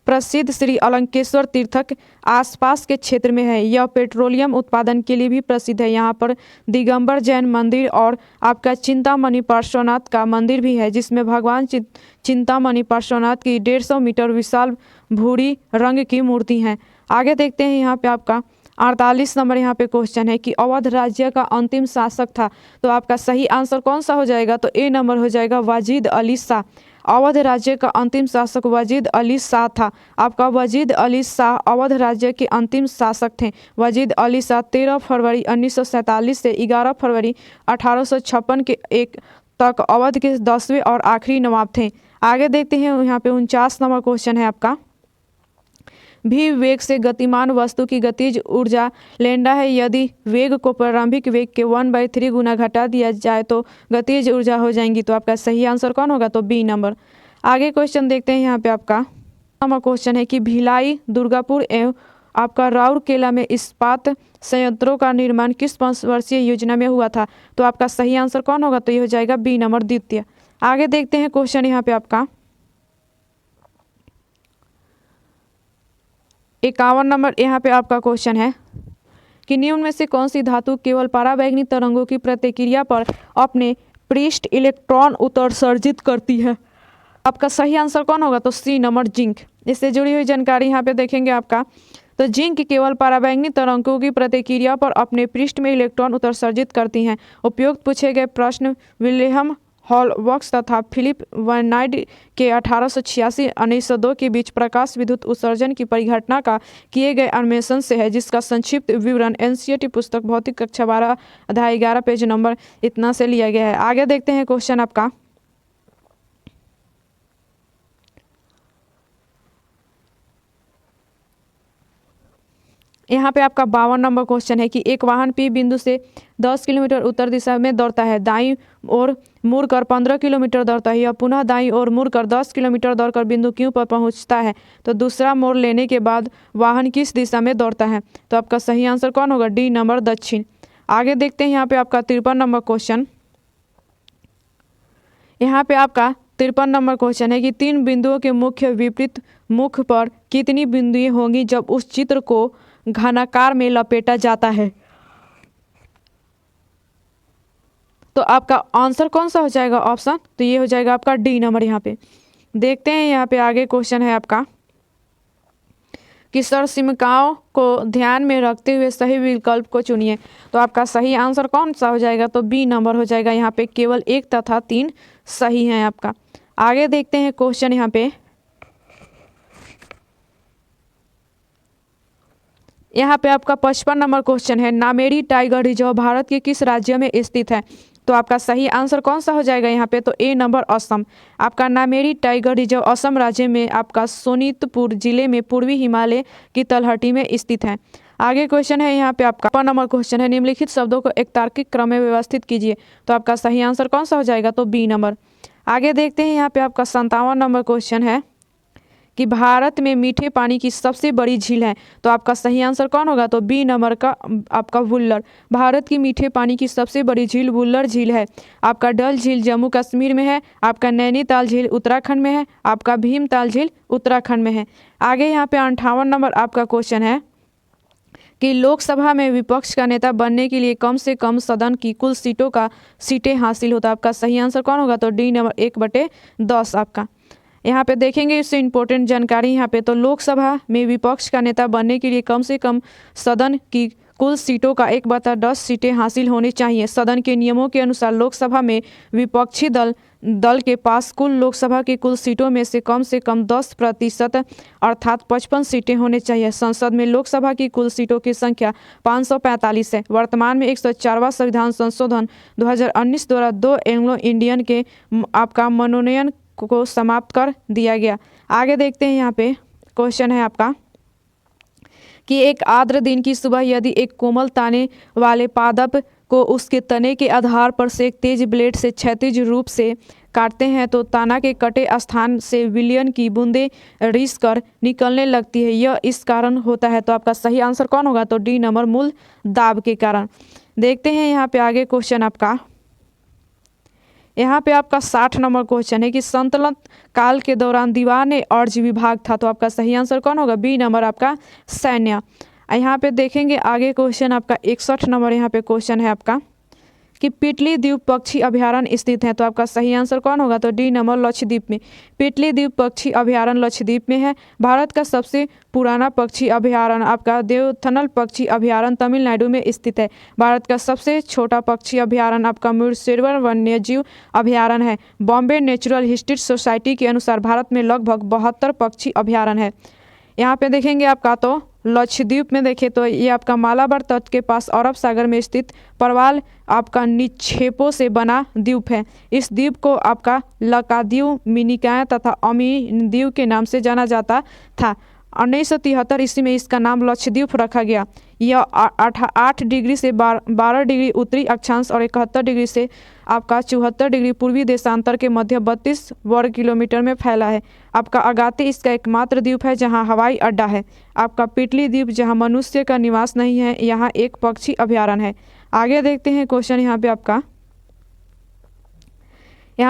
S1: प्रसिद्ध श्री अलंकेश्वर तीर्थक आसपास के क्षेत्र में है। यह पेट्रोलियम उत्पादन के लिए भी प्रसिद्ध है। यहाँ पर दिगंबर जैन मंदिर और आपका चिंतामणि पार्श्वनाथ का मंदिर भी है, जिसमें भगवान चिंतामणि पार्श्वनाथ की 150 मीटर विशाल भूरी रंग की मूर्ति है। आगे देखते हैं यहाँ पे आपका 48 नंबर यहाँ पे क्वेश्चन है कि अवध राज्य का अंतिम शासक था, तो आपका सही आंसर कौन सा हो जाएगा, तो ए नंबर हो जाएगा वाजिद अली शाह। अवध राज्य का अंतिम शासक वाजिद अली शाह था। आपका वाजिद अली शाह अवध राज्य के अंतिम शासक थे। वाजिद अली शाह 13 फरवरी 1947 से 11 फरवरी 1856 के एक तक अवध के 10वें और आखिरी नवाब थे। आगे देखते हैं, यहाँ पे 49 नंबर क्वेश्चन है आपका। भी वेग से गतिमान वस्तु की गतिज ऊर्जा लैम्डा है। यदि वेग को प्रारंभिक वेग के 1/3 गुना घटा दिया जाए तो गतिज ऊर्जा हो जाएंगी, तो आपका सही आंसर कौन होगा, तो बी नंबर। आगे क्वेश्चन देखते हैं, यहाँ पे आपका नंबर क्वेश्चन है कि भिलाई, दुर्गापुर एवं आपका राउरकेला में इस्पात संयंत्रों का निर्माण किस 5 वर्षीय योजना में हुआ था, तो आपका सही आंसर कौन होगा, तो ये हो जाएगा बी नंबर द्वितीय। आगे देखते हैं क्वेश्चन यहाँ पे आपका 51 नंबर यहाँ पे आपका क्वेश्चन है कि निम्न में से कौन सी धातु केवल पराबैंगनी तरंगों की प्रतिक्रिया पर अपने पृष्ठ इलेक्ट्रॉन उत्सर्जित करती है। आपका सही आंसर कौन होगा, तो सी नंबर जिंक। इससे जुड़ी हुई जानकारी यहाँ पे देखेंगे आपका, तो जिंक केवल पराबैंगनी तरंगों की प्रतिक्रिया पर अपने पृष्ठ में इलेक्ट्रॉन उत्सर्जित करती हैं। उपयुक्त पूछे गए प्रश्न विलियम हॉलबर्ग तथा फिलिप वर्नाइड के 1886-1902 के बीच प्रकाश विद्युत उत्सर्जन की परिघटना का किए गए अन्वेषण से है, जिसका संक्षिप्त विवरण एनसीईआरटी पुस्तक भौतिक कक्षा 12 अध्याय 11 पेज नंबर इतना से लिया गया है। आगे देखते हैं क्वेश्चन आपका यहाँ पे आपका 52 नंबर क्वेश्चन है कि एक वाहन पी बिंदु से 10 किलोमीटर उत्तर दिशा में दौड़ता है, दाईं ओर मुड़कर 15 किलोमीटर दौड़ता है, या पुनः दाईं ओर मुड़कर 10 किलोमीटर दौड़कर बिंदु क्यू पर पहुंचता है, तो दूसरा मोड़ लेने के बाद वाहन किस दिशा में दौड़ता है, तो आपका सही आंसर कौन होगा, डी नंबर दक्षिण। आगे देखते हैं यहाँ पे आपका 53 नंबर क्वेश्चन। यहाँ पे आपका 53 नंबर क्वेश्चन है कि 3 बिंदुओं के मुख्य विपरीत मुख पर कितनी बिंदुएं होंगी जब उस चित्र को घनाकार में लपेटा जाता है, तो आपका आंसर कौन सा हो जाएगा ऑप्शन, तो ये हो जाएगा आपका डी नंबर। यहाँ पे देखते हैं, यहाँ पे आगे क्वेश्चन है आपका कि सरसीमाओं को ध्यान में रखते हुए सही विकल्प को चुनिए, तो आपका सही आंसर कौन सा हो जाएगा, तो बी नंबर हो जाएगा। यहाँ पे केवल 1 तथा 3 सही है आपका। आगे देखते हैं क्वेश्चन यहाँ पे आपका 55 नंबर क्वेश्चन है, नामेरी टाइगर रिजर्व भारत के किस राज्य में स्थित है, तो आपका सही आंसर कौन सा हो जाएगा यहाँ पे, तो ए नंबर असम। आपका नामेरी टाइगर रिजर्व असम राज्य में आपका सोनितपुर जिले में पूर्वी हिमालय की तलहटी में स्थित है। आगे क्वेश्चन है यहाँ पे आपका 5 नंबर क्वेश्चन है, निम्नलिखित शब्दों को एक तार्किक क्रम में व्यवस्थित कीजिए, तो आपका सही आंसर कौन सा हो जाएगा, तो बी नंबर। आगे देखते हैं, यहाँ पे आपका 57 नंबर क्वेश्चन है कि भारत में मीठे पानी की सबसे बड़ी झील है, तो आपका सही आंसर कौन होगा, तो बी नंबर का आपका वुल्लर। भारत की मीठे पानी की सबसे बड़ी झील वुल्लर झील है। आपका डल झील जम्मू कश्मीर में है, आपका नैनीताल झील उत्तराखंड में है, आपका भीमताल झील उत्तराखंड में है। आगे यहाँ पे 58 नंबर आपका क्वेश्चन है कि लोकसभा में विपक्ष का नेता बनने के लिए कम से कम सदन की कुल सीटें हासिल होता है, आपका सही आंसर कौन होगा, तो डी नंबर 1/10 आपका। यहाँ पे देखेंगे इससे इंपॉर्टेंट जानकारी यहाँ पे, तो लोकसभा में विपक्ष का नेता बनने के लिए कम से कम सदन की कुल सीटों का 1/10 सीटें हासिल होनी चाहिए। सदन के नियमों के अनुसार लोकसभा में विपक्षी दल के पास कुल लोकसभा की कुल सीटों में से कम 10% अर्थात 55 सीटें होनी चाहिए। संसद में लोकसभा की कुल सीटों की संख्या 545 है। वर्तमान में 104वां संविधान संशोधन 2019 द्वारा 2 एंग्लो इंडियन के आपका मनोनयन को समाप्त कर दिया गया। आगे देखते हैं, यहाँ पे क्वेश्चन है आपका कि एक आर्द्र दिन की सुबह यदि एक कोमल ताने वाले पादप को उसके तने के आधार पर से एक तेज ब्लेड से क्षैतिज रूप से काटते हैं तो ताना के कटे स्थान से विलयन की बूंदें रिस कर निकलने लगती है, यह इस कारण होता है, तो आपका सही आंसर कौन होगा, तो डी नंबर मूल दाब के कारण। देखते हैं यहाँ पे आगे क्वेश्चन आपका, यहाँ पे आपका 60 नंबर क्वेश्चन है कि संतलत काल के दौरान दीवार ने अर्ज विभाग था, तो आपका सही आंसर कौन होगा, बी नंबर आपका सैन्य। यहाँ पे देखेंगे आगे क्वेश्चन आपका 61 नंबर यहाँ पे क्वेश्चन है आपका कि पिटली द्वीप पक्षी अभयारण्य स्थित है? तो आपका सही आंसर कौन होगा? तो डी नंबर लक्षद्वीप में। पिटली द्वीप पक्षी अभयारण्य लक्षद्वीप में है। भारत का सबसे पुराना पक्षी अभयारण्य आपका देवथनल पक्षी अभयारण्य तमिलनाडु में स्थित है। भारत का सबसे छोटा पक्षी अभयारण्य आपका मुर्सेरवन वन्यजीव अभयारण्य है। बॉम्बे नेचुरल हिस्ट्री सोसाइटी के अनुसार भारत में लगभग 72 पक्षी अभयारण्य है। यहाँ पे देखेंगे आपका तो लक्षद्वीप में देखें तो ये आपका मालाबार तट के पास अरब सागर में स्थित परवाल आपका निक्षेपों से बना द्वीप है। इस द्वीप को आपका लकाद्वीप, मिनिकॉय तथा अमी द्वीप के नाम से जाना जाता था। 1973 ईस्वी में इसका नाम लक्षद्वीप रखा गया। यह 8 डिग्री से 12 डिग्री उत्तरी अक्षांश और 71 डिग्री से आपका 74 डिग्री पूर्वी देशांतर के मध्य 32 वर्ग किलोमीटर में फैला है। आपका अगाती इसका एकमात्र द्वीप है जहां हवाई अड्डा है। आपका पिटली द्वीप जहां मनुष्य का निवास नहीं है, यहाँ एक पक्षी अभयारण्य है। आगे देखते हैं क्वेश्चन यहाँ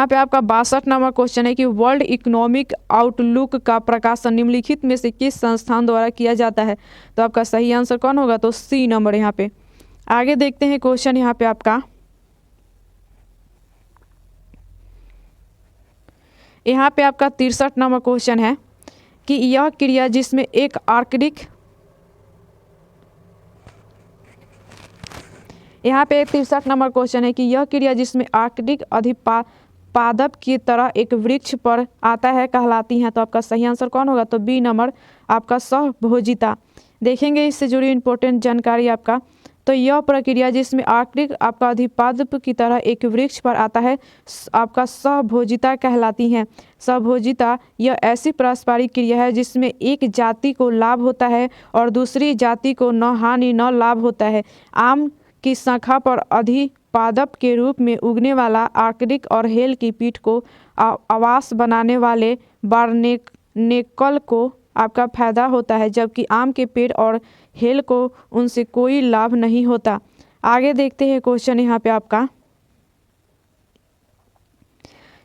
S1: पे आपका 62 नंबर क्वेश्चन है कि वर्ल्ड इकोनॉमिक आउटलुक का प्रकाशन निम्नलिखित में से किस संस्थान द्वारा किया जाता है? तो आपका सही आंसर कौन होगा? तो सी नंबर यहाँ पे। आगे देखते हैं क्वेश्चन यहाँ पे आपका 63 नंबर क्वेश्चन है कि यह क्रिया जिसमें एक आर्कटिक 63 नंबर क्वेश्चन है कि यह क्रिया जिसमें आर्कटिक अधिपादप की तरह एक वृक्ष पर आता है कहलाती है? तो आपका सही आंसर कौन होगा? तो बी नंबर आपका सहभोजिता। देखेंगे इससे जुड़ी इंपॉर्टेंट जानकारी आपका। तो यह प्रक्रिया जिसमें आर्कटिक आपका अधिपादप की तरह एक वृक्ष पर आता है आपका सहभोजिता कहलाती है। सहभोजिता यह ऐसी पारस्परिक क्रिया है जिसमें एक जाति को लाभ होता है और दूसरी जाति को न हानि न लाभ होता है। आम की शाखा पर अधिपादप के रूप में उगने वाला आर्कटिक और हेल की पीठ को आवास बनाने वाले बारनेकल को आपका फायदा होता है, जबकि आम के पेड़ और हेल को उनसे कोई लाभ नहीं होता। आगे देखते हैं क्वेश्चन यहाँ पे आपका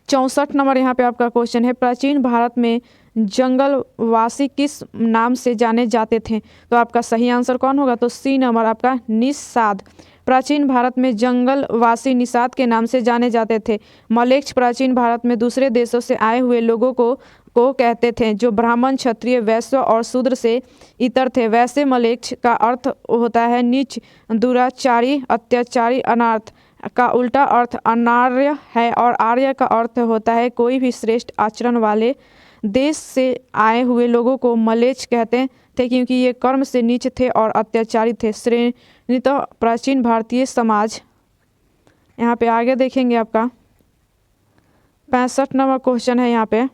S1: 64 नंबर यहाँ पे आपका क्वेश्चन है, प्राचीन भारत में जंगलवासी किस नाम से जाने जाते थे? तो आपका सही आंसर कौन होगा? तो सी नंबर आपका निषाद। प्राचीन भारत में जंगलवासी निषाद के नाम से जाने जाते थे। मलेच्छ प्राचीन भारत में दूसरे देशों से आए हुए लोगों को कहते थे जो ब्राह्मण, क्षत्रिय, वैश्य और शूद्र से इतर थे। वैसे मलेच्छ का अर्थ होता है नीच, दुराचारी, अत्याचारी। अनार्थ का उल्टा अर्थ अनार्य है और आर्य का अर्थ होता है कोई भी श्रेष्ठ आचरण वाले। देश से आए हुए लोगों को मलेच्छ कहते थे क्योंकि ये कर्म से नीच थे और अत्याचारी थे। श्रेणीतः प्राचीन भारतीय समाज। यहाँ पे आगे देखेंगे आपका 65 नंबर क्वेश्चन है यहाँ पे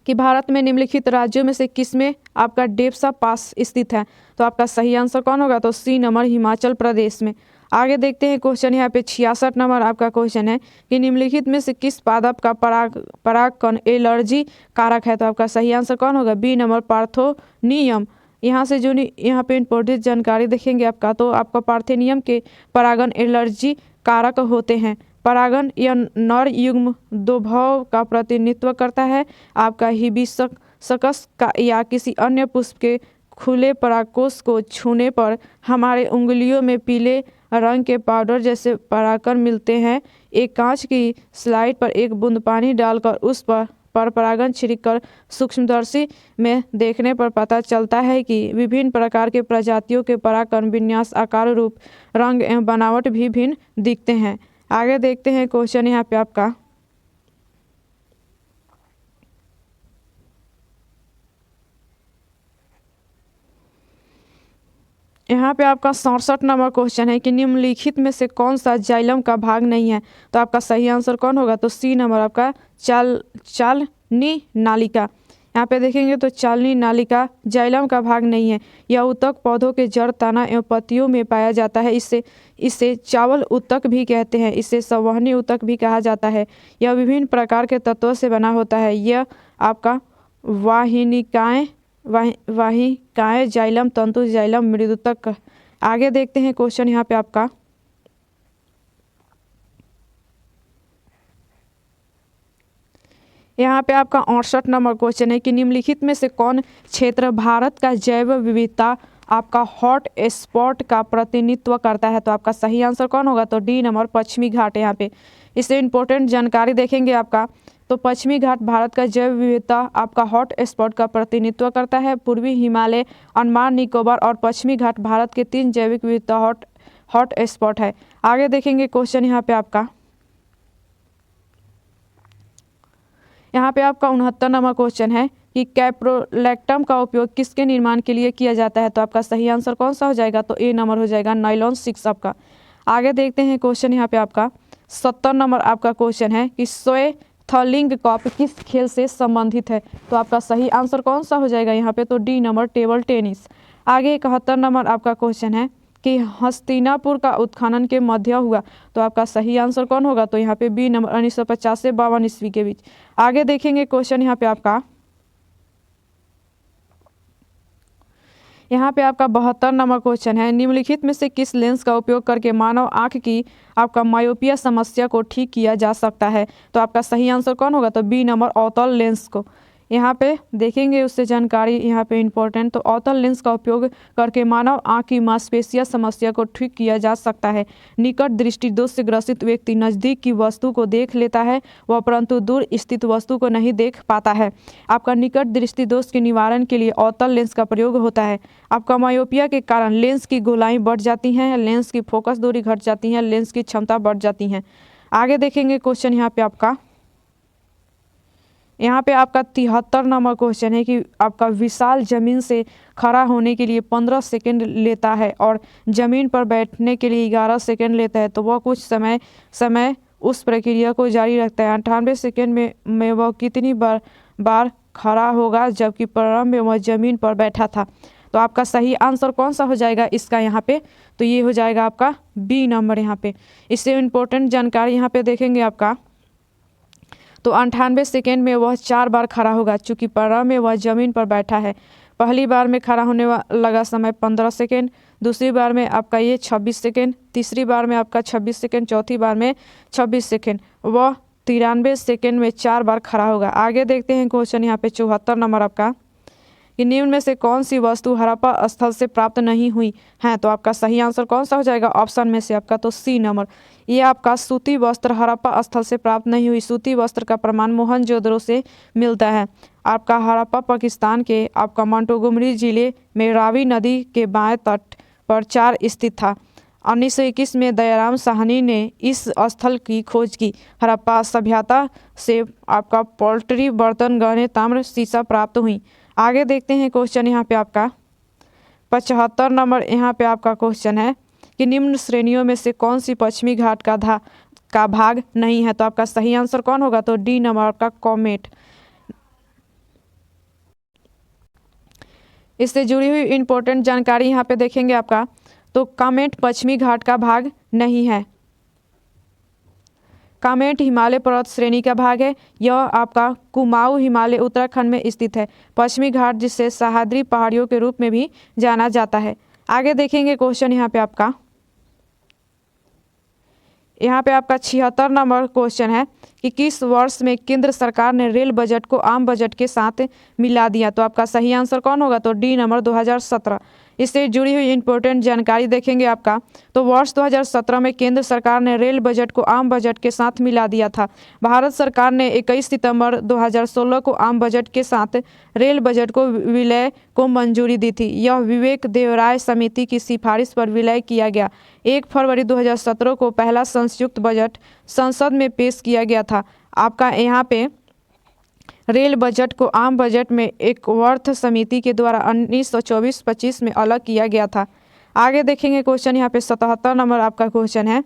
S1: कि भारत में निम्नलिखित राज्यों में से किसमें आपका डेप्सा पास स्थित है? तो आपका सही आंसर कौन होगा? तो सी नंबर हिमाचल प्रदेश में। आगे देखते हैं क्वेश्चन यहाँ पे 66 नंबर आपका क्वेश्चन है कि निम्नलिखित में से किस पादप का परागकण एलर्जी कारक है? तो आपका सही आंसर कौन होगा? B number parthenium. यहाँ से जो यहाँ पे इंपॉर्टेंट जानकारी देखेंगे आपका तो आपका पार्थेनियम के परागण एलर्जी कारक होते हैं। परागण या नर युग्म द्विभव का प्रतिनिधित्व करता है। आपका हिबिस्कस का या किसी अन्य पुष्प के खुले परागकोश को छूने पर हमारे उंगलियों में पीले रंग के पाउडर जैसे परागकण मिलते हैं। एक कांच की स्लाइड पर एक बूंद पानी डालकर उस पर परागण छिड़ककर सूक्ष्मदर्शी में देखने पर पता चलता है कि विभिन्न प्रकार के प्रजातियों के परागकण विन्यास, आकार, रूप, रंग एवं बनावट भी भिन्न दिखते हैं। आगे देखते हैं क्वेश्चन यहाँ पे आपका यहाँ पे आपका 67 नंबर क्वेश्चन है कि निम्नलिखित में से कौन सा जाइलम का भाग नहीं है? तो आपका सही आंसर कौन होगा? तो सी नंबर आपका चालनी नालिका। यहाँ पे देखेंगे तो चालनी नालिका जाइलम का भाग नहीं है। यह उत्तक पौधों के जड़, तना एवं पत्तियों में पाया जाता है। इसे चावल उत्तक भी कहते हैं। इसे संवहनी उत्तक भी कहा जाता है। यह विभिन्न प्रकार के तत्वों से बना होता है। यह आपका वाहिकाएं जाइलम, तंतु जाइलम, मृदुतक। आगे देखते हैं क्वेश्चन यहाँ पे आपका यहाँ पे आपका 68 नंबर क्वेश्चन है कि निम्नलिखित में से कौन क्षेत्र भारत का जैव विविधता आपका हॉट स्पॉट का प्रतिनिधित्व करता है। तो आपका सही आंसर कौन होगा? तो डी नंबर पश्चिमी घाट। यहाँ पे इससे इम्पोर्टेंट जानकारी देखेंगे आपका, तो पश्चिमी घाट भारत का जैव विविधता आपका हॉट स्पॉट का प्रतिनिधित्व करता है। पूर्वी हिमालय, अंडमान निकोबार और पश्चिमी घाट भारत के 3 जैविक विविधता हॉट स्पॉट है। आगे देखेंगे क्वेश्चन यहाँ पे आपका, यहाँ पे आपका 69 नंबर क्वेश्चन है कि कैप्रोलैक्टम का उपयोग किसके निर्माण के लिए किया जाता है? तो आपका सही आंसर कौन सा हो जाएगा? तो ए नंबर हो जाएगा, नायलॉन 6 आपका। आगे देखते हैं क्वेश्चन यहाँ पे आपका 70 नंबर आपका क्वेश्चन है कि सोए थर्लिंग कप किस खेल से संबंधित है? तो आपका सही आंसर कौन सा हो जाएगा यहाँ पे? तो डी नंबर टेबल टेनिस। आगे 71 नंबर आपका क्वेश्चन है कि हस्तिनापुर का उत्खनन के मध्य हुआ। तो आपका सही आंसर कौन होगा? तो यहाँ पे बी नंबर 1950 से 52 ईस्वी के बीच। आगे देखेंगे क्वेश्चन यहाँ पे आपका, यहाँ पे आपका 72 नंबर क्वेश्चन है, निम्नलिखित में से किस लेंस का उपयोग करके मानव आंख की आपका मायोपिया समस्या को ठीक किया जा सकता है? तो आपका सही आंसर कौन होगा? तो बी नंबर अवतल लेंस को। यहाँ पे देखेंगे उससे जानकारी यहाँ पे इम्पोर्टेंट, तो अवतल लेंस का उपयोग करके मानव आंख की मांसपेशिया समस्या को ठीक किया जा सकता है। निकट दृष्टि दोष से ग्रसित व्यक्ति नज़दीक की वस्तु को देख लेता है वह परंतु दूर स्थित वस्तु को नहीं देख पाता है। आपका निकट दृष्टि दोष के निवारण के लिए अवतल लेंस का प्रयोग होता है। आपका मायोपिया के कारण लेंस की गोलाई बढ़ जाती हैं, लेंस की फोकस दूरी घट जाती है, लेंस की क्षमता बढ़ जाती है। आगे देखेंगे क्वेश्चन यहाँ पे आपका, यहाँ पे आपका 73 नंबर क्वेश्चन है कि आपका विशाल जमीन से खड़ा होने के लिए 15 सेकंड लेता है और ज़मीन पर बैठने के लिए 11 सेकंड लेता है, तो वह कुछ समय उस प्रक्रिया को जारी रखता है। 98 सेकंड में वह कितनी बार खड़ा होगा जबकि प्रारंभ में वह ज़मीन पर बैठा था? तो आपका सही आंसर कौन सा हो जाएगा इसका यहाँ पे? तो ये हो जाएगा आपका बी नंबर यहाँ पे। इससे इम्पोर्टेंट जानकारी यहाँ पे देखेंगे आपका, तो 98 सेकेंड में वह 4 बार खड़ा होगा चूँकि प्रारंभ में वह ज़मीन पर बैठा है। पहली बार में खड़ा होने लगा समय 15 सेकेंड, दूसरी बार में आपका ये 26 सेकेंड, तीसरी बार में आपका 26 सेकेंड, चौथी बार में 26 सेकेंड, वह 93 सेकेंड में 4 बार खड़ा होगा। आगे देखते हैं क्वेश्चन यहाँ पे 74 नंबर आपका, कि निम्न में से कौन सी वस्तु हड़प्पा स्थल से प्राप्त नहीं हुई है? तो आपका सही आंसर कौन सा हो जाएगा ऑप्शन में से आपका? तो सी नंबर। ये आपका सूती वस्त्र हड़प्पा स्थल से प्राप्त नहीं हुई। सूती वस्त्र का प्रमाण मोहनजोदड़ो से मिलता है। आपका हड़प्पा पाकिस्तान के आपका मोंटोगोमरी जिले में रावी नदी के बाएं तट पर 4 स्थित था। 1921 में दयाराम साहनी ने इस स्थल की खोज की। हड़प्पा सभ्यता से आपका पोल्ट्री, बर्तन, गहने, ताम्र, शीशा प्राप्त हुई। आगे देखते हैं क्वेश्चन यहाँ पे आपका 75 नंबर यहाँ पे आपका क्वेश्चन है कि निम्न श्रेणियों में से कौन सी पश्चिमी घाट का भाग नहीं है? तो आपका सही आंसर कौन होगा? तो डी नंबर आपका कॉमेट। इससे जुड़ी हुई इंपॉर्टेंट जानकारी यहाँ पे देखेंगे आपका, तो कॉमेट पश्चिमी घाट का भाग नहीं है। कॉमेट हिमालय पर्वत श्रेणी का भाग है। यह आपका कुमाऊं हिमालय उत्तराखंड में स्थित है। पश्चिमी घाट जिसे सह्याद्री पहाड़ियों के रूप में भी जाना जाता है। आगे देखेंगे क्वेश्चन यहाँ पे आपका, यहाँ पे आपका 76 नंबर क्वेश्चन है कि किस वर्ष में केंद्र सरकार ने रेल बजट को आम बजट के साथ मिला दिया? तो आपका सही आंसर कौन होगा? तो डी नंबर 2017। इससे जुड़ी हुई इंपॉर्टेंट जानकारी देखेंगे आपका, तो वर्ष 2017 में केंद्र सरकार ने रेल बजट को आम बजट के साथ मिला दिया था। भारत सरकार ने 21 सितंबर 2016 को आम बजट के साथ रेल बजट को विलय को मंजूरी दी थी। यह विवेक देवराय समिति की सिफारिश पर विलय किया गया। 1 फरवरी 2017 को पहला संयुक्त बजट संसद में पेश किया गया था। आपका यहाँ पे रेल बजट को आम बजट में एक वर्थ समिति के द्वारा 1924-25 में अलग किया गया था। आगे देखेंगे क्वेश्चन यहाँ पे 77 नंबर आपका क्वेश्चन है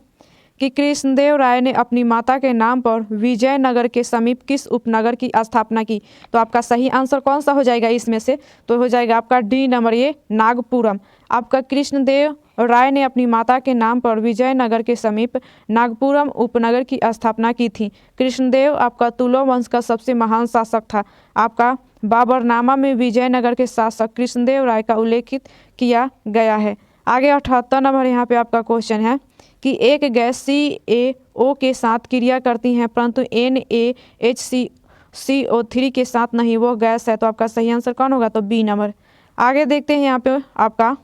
S1: कि कृष्णदेव राय ने अपनी माता के नाम पर विजयनगर के समीप किस उपनगर की स्थापना की? तो आपका सही आंसर कौन सा हो जाएगा इसमें से? तो हो जाएगा आपका डी नंबर, ये नागपुरम। आपका कृष्णदेव राय ने अपनी माता के नाम पर विजयनगर के समीप नागपुरम उपनगर की स्थापना की थी। कृष्णदेव आपका तुलो वंश का सबसे महान शासक था। आपका बाबरनामा में विजयनगर के शासक कृष्णदेव राय का उल्लेखित किया गया है। आगे 78 नंबर यहाँ पे आपका क्वेश्चन है कि एक गैस CaO के साथ क्रिया करती हैं परंतु NaHCO3 के साथ नहीं, वो गैस है। तो आपका सही आंसर कौन होगा? तो बी नंबर। आगे देखते हैं यहाँ पे आपका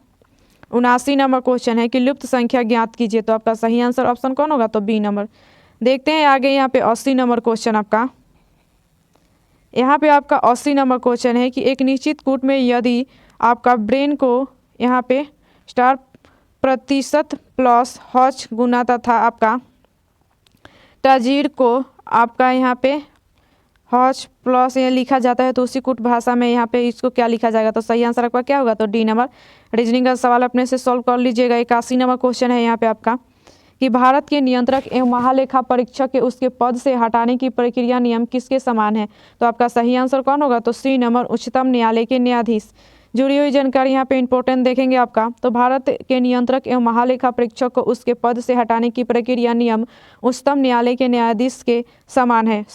S1: 79 नंबर क्वेश्चन है कि लुप्त संख्या ज्ञात कीजिए। तो आपका सही आंसर ऑप्शन कौन होगा? तो बी नंबर। देखते हैं आगे यहाँ पे 80 नंबर क्वेश्चन आपका। यहाँ पे आपका 80 नंबर क्वेश्चन है कि एक निश्चित कूट में यदि आपका ब्रेन को यहाँ पे स्टार प्रतिशत प्लस हॉच गुना तथा आपका ताजीर को आपका यहाँ पे हॉच प्लस ये लिखा जाता है, तो उसी कूट भाषा में यहाँ पे इसको क्या लिखा जाएगा? तो सही आंसर आपका क्या होगा? तो डी नंबर। रीजनिंग का सवाल अपने से सॉल्व कर लीजिएगा। 81 नंबर क्वेश्चन है यहाँ पे आपका कि भारत के नियंत्रक एवं महालेखा परीक्षक के उसके पद से हटाने की प्रक्रिया नियम किसके समान है? तो आपका सही आंसर कौन होगा? तो सी नंबर, उच्चतम न्यायालय के न्यायाधीश। जुड़ी हुई जानकारी यहाँ पे इंपॉर्टेंट देखेंगे आपका। तो भारत के नियंत्रक एवं महालेखा परीक्षक को उसके पद से हटाने की प्रक्रिया नियम उच्चतम न्यायालय के न्यायाधीश के समान है।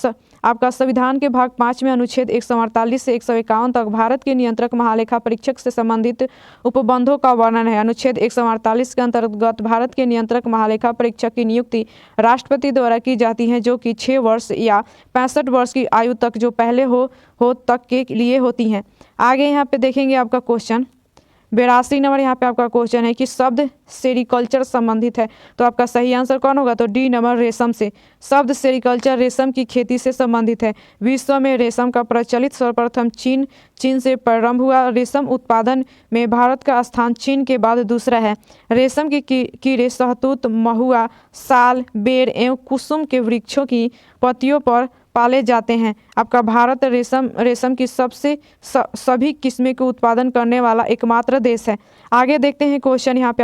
S1: आपका संविधान के भाग 5 में अनुच्छेद 148 से 151 तक भारत के नियंत्रक महालेखा परीक्षक से संबंधित उपबंधों का वर्णन है। अनुच्छेद 148 के अंतर्गत भारत के नियंत्रक महालेखा परीक्षक की नियुक्ति राष्ट्रपति द्वारा की जाती है, जो कि 6 वर्ष या 65 वर्ष की आयु तक जो पहले हो तक के लिए होती हैं। आगे यहाँ पे देखेंगे आपका क्वेश्चन 82 नंबर यहाँ पे आपका क्वेश्चन है कि शब्द सेरिकल्चर संबंधित है। तो आपका सही आंसर कौन होगा? तो डी नंबर, रेशम से। शब्द सेरिकल्चर रेशम की खेती से संबंधित है। विश्व में रेशम का प्रचलित सर्वप्रथम चीन से प्रारंभ हुआ। रेशम उत्पादन में भारत का स्थान चीन के बाद दूसरा है। रेशम की कीड़े शहतूत, महुआ, साल, बेर एवं कुसुम के वृक्षों की पत्तियों पर पाले जाते हैं। आपका भारत रेशम की सभी किस्में के उत्पादन करने वाला एकमात्र देश है। आगे देखते हैं क्वेश्चन यहाँ पे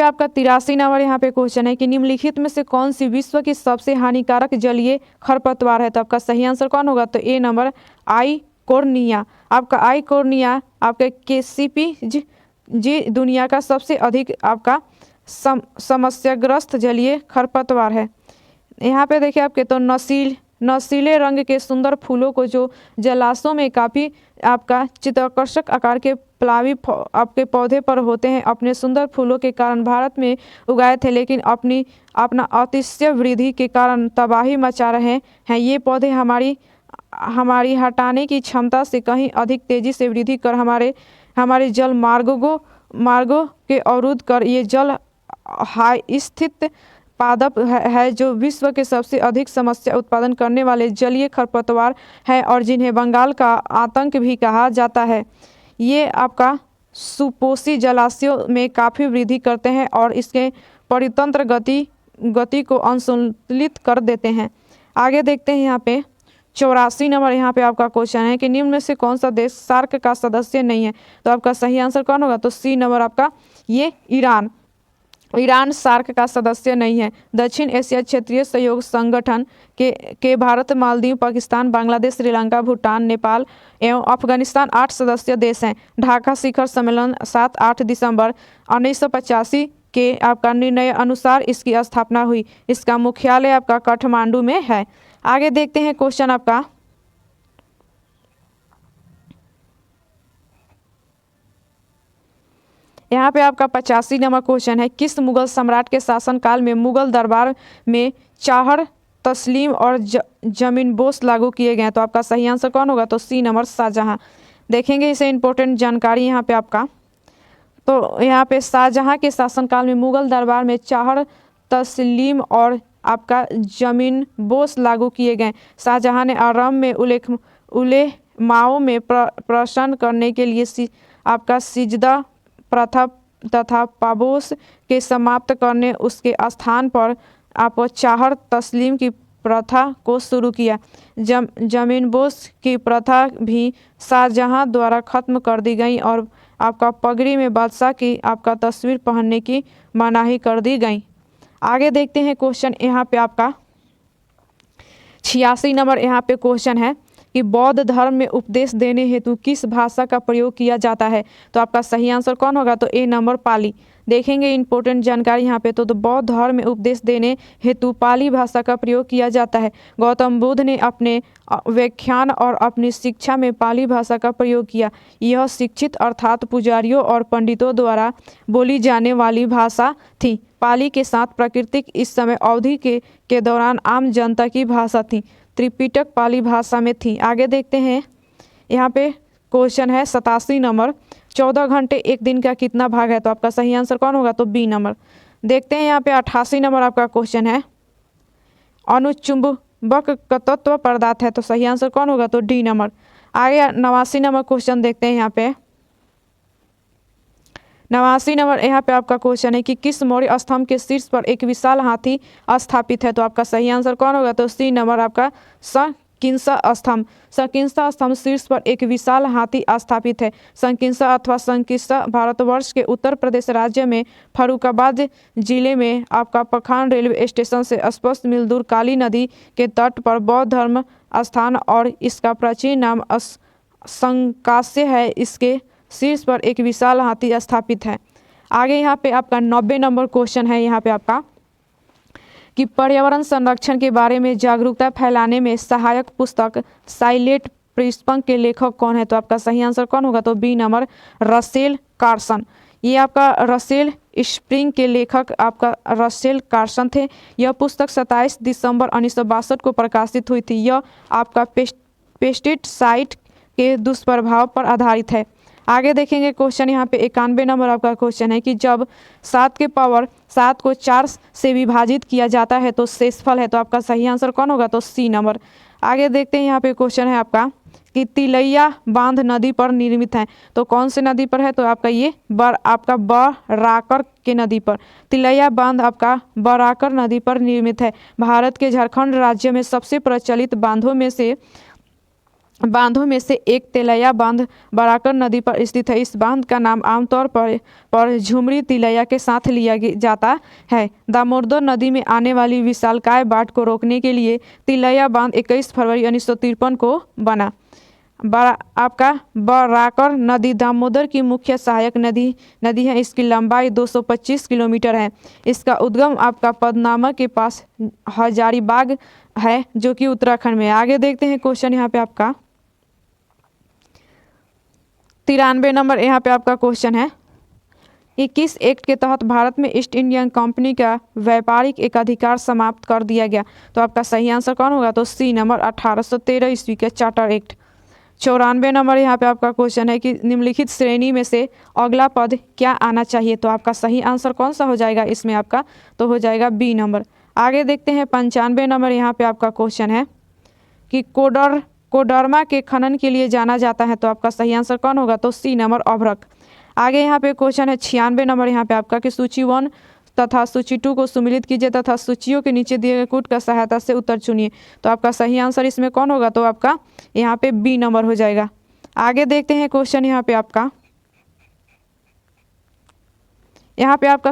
S1: आपका 83 नंबर यहाँ पे क्वेश्चन है कि निम्नलिखित में से कौन सी विश्व की सबसे हानिकारक जलीय खरपतवार है? तो आपका सही आंसर कौन होगा? तो ए नंबर, आइकोर्निया। आपका आइकोर्निया आपका केसीपी जी दुनिया का सबसे अधिक आपका समस्याग्रस्त जलीय खरपतवार है। यहाँ पे देखिए आपके तो नशीले रंग के सुंदर फूलों को जो जलाशयों में काफ़ी आपका चित्ताकर्षक आकार के प्लावी आपके पौधे पर होते हैं, अपने सुंदर फूलों के कारण भारत में उगाए थे, लेकिन अपना अतिशय वृद्धि के कारण तबाही मचा रहे हैं। ये पौधे हमारी हटाने की क्षमता से कहीं अधिक तेजी से वृद्धि कर हमारे जल मार्गों के अवरुद्ध कर ये जल स्थित पादप है जो विश्व के सबसे अधिक समस्या उत्पादन करने वाले जलीय खरपतवार है और जिन्हें बंगाल का आतंक भी कहा जाता है। ये आपका सुपोषी जलाशयों में काफ़ी वृद्धि करते हैं और इसके परितंत्र गति को असंतुलित कर देते हैं। आगे देखते हैं यहाँ पे 84 नंबर यहाँ पे आपका क्वेश्चन है कि निम्न में से कौन सा देश सार्क का सदस्य नहीं है? तो आपका सही आंसर कौन होगा? तो सी नंबर आपका ये ईरान सार्क का सदस्य नहीं है। दक्षिण एशिया क्षेत्रीय सहयोग संगठन के भारत, मालदीव, पाकिस्तान, बांग्लादेश, श्रीलंका, भूटान, नेपाल एवं अफगानिस्तान 8 सदस्य देश हैं। ढाका शिखर सम्मेलन 7-8 दिसंबर 1985 के आपका निर्णय अनुसार इसकी स्थापना हुई। इसका मुख्यालय आपका काठमांडू में है। आगे देखते हैं क्वेश्चन आपका यहाँ पे आपका 85 नंबर क्वेश्चन है किस मुगल सम्राट के शासनकाल में मुगल दरबार में चाहर, तस्लीम और जमीनबोस लागू किए गए? तो आपका सही आंसर कौन होगा? तो सी नंबर, शाहजहां। देखेंगे इसे इंपॉर्टेंट जानकारी यहाँ पे आपका। तो यहाँ पे शाहजहां के शासनकाल में मुगल दरबार में चाहर, तस्लीम और आपका जमीनबोस लागू किए गए। शाहजहां ने आरंभ में उलेमाओं में प्रसन्न करने के लिए आपका सिजदा प्रथा तथा पाबोस के समाप्त करने उसके स्थान पर आप चाहर तस्लीम की प्रथा को शुरू किया। जमीनबोस की प्रथा भी शाहजहां द्वारा खत्म कर दी गई और आपका पगड़ी में बादशाह की आपका तस्वीर पहनने की मनाही कर दी गई। आगे देखते हैं क्वेश्चन यहाँ पे आपका 86 नंबर यहाँ पे क्वेश्चन है कि बौद्ध धर्म में उपदेश देने हेतु किस भाषा का प्रयोग किया जाता है? तो आपका सही आंसर कौन होगा? तो ए नंबर, पाली। देखेंगे इंपॉर्टेंट जानकारी यहाँ पे। तो बौद्ध धर्म में उपदेश देने हेतु पाली भाषा का प्रयोग किया जाता है। गौतम बुद्ध ने अपने व्याख्यान और अपनी शिक्षा में पाली भाषा का प्रयोग किया। यह शिक्षित अर्थात पुजारियों और पंडितों द्वारा बोली जाने वाली भाषा थी। पाली के साथ प्राकृतिक इस समय अवधि के दौरान आम जनता की भाषा थी। त्रिपिटक पाली भाषा में थी। आगे देखते हैं यहाँ पे क्वेश्चन है 87 नंबर, 14 घंटे एक दिन का कितना भाग है? तो आपका सही आंसर कौन होगा? तो बी नंबर। देखते हैं यहाँ पे 88 नंबर आपका क्वेश्चन है, अनुचुंबक का तत्व पदार्थ है, तो सही आंसर कौन होगा? तो डी नंबर। आगे 89 नंबर क्वेश्चन देखते हैं यहाँ पे। 89 नंबर यहाँ पे आपका क्वेश्चन है कि किस मौर्य स्तंभ के शीर्ष पर एक विशाल हाथी स्थापित है? तो आपका सही आंसर कौन होगा? तो सी नंबर आपका संकिंसा स्तंभ। संकिंसा स्तंभ शीर्ष पर एक विशाल हाथी स्थापित है। संकिंसा अथवा संकिंसा भारतवर्ष के उत्तर प्रदेश राज्य में फर्रुखाबाद जिले में आपका पखान रेलवे स्टेशन से स्पष्ट मील दूर काली नदी के तट पर बौद्ध धर्म स्थान और इसका प्राचीन नाम संकास्य है। इसके शीर्ष पर एक विशाल हाथी स्थापित है। आगे यहाँ पे आपका 90 नंबर क्वेश्चन है यहाँ पे आपका कि पर्यावरण संरक्षण के बारे में जागरूकता फैलाने में सहायक पुस्तक साइलेंट प्रिंसिपल के लेखक कौन है? तो आपका सही आंसर कौन होगा? तो बी नंबर रसेल कार्सन। ये आपका रसेल स्प्रिंग के लेखक आपका रसेल कार्सन थे। यह पुस्तक 27 दिसंबर 1962 को प्रकाशित हुई थी। यह आपका पेस्टिसाइड के दुष्प्रभाव पर आधारित है। आगे देखेंगे क्वेश्चन यहाँ पे 91 नंबर आपका क्वेश्चन है कि जब 7 के पावर 7 को 4 से विभाजित किया जाता है तो शेषफल है। तो आपका सही आंसर कौन होगा? तो सी नंबर। आगे देखते हैं यहाँ पे क्वेश्चन है आपका कि तिलैया बांध नदी पर निर्मित है। तो कौन से नदी पर है? तो आपका ये आपका बराकर के नदी पर। तिलैया बांध आपका बराकर नदी पर निर्मित है। भारत के झारखंड राज्य में सबसे प्रचलित बांधों में से एक तिलैया बांध बराकर नदी पर स्थित है। इस बांध का नाम आमतौर पर झुमरी तिलैया के साथ लिया जाता है। दामोदर नदी में आने वाली विशालकाय बाढ़ को रोकने के लिए तिलैया बांध 21 फरवरी 1953 को बना। आपका बराकर नदी दामोदर की मुख्य सहायक नदी है। इसकी लंबाई 225 किलोमीटर है। इसका उद्गम आपका पदनामा के पास हजारीबाग है जो कि उत्तराखंड में है। आगे देखते हैं क्वेश्चन यहाँ पे आपका 93 नंबर यहाँ पे आपका क्वेश्चन है कि किस एक्ट के तहत भारत में ईस्ट इंडिया कंपनी का व्यापारिक एकाधिकार समाप्त कर दिया गया? तो आपका सही आंसर कौन होगा? तो सी नंबर 1813 ईस्वी के चार्टर एक्ट। 94 नंबर यहाँ पे आपका क्वेश्चन है कि निम्नलिखित श्रेणी में से अगला पद क्या आना चाहिए? तो आपका सही आंसर कौन सा हो जाएगा इसमें आपका? तो हो जाएगा बी नंबर। आगे देखते हैं 95 नंबर यहाँ पे आपका क्वेश्चन है कि कोडरमा के खनन के लिए जाना जाता है। तो आपका सही आंसर कौन होगा? तो सी नंबर अभ्रक। आगे यहाँ पे क्वेश्चन है 96 नंबर यहाँ पे आपका कि सूची 1 तथा सूची 2 को सम्मिलित कीजिए तथा सूचियों के नीचे दिए गए कूट का सहायता से उत्तर चुनिए। तो आपका सही आंसर इसमें कौन होगा? तो आपका यहाँ पे बी नंबर हो जाएगा। आगे देखते हैं क्वेश्चन यहाँ पे आपका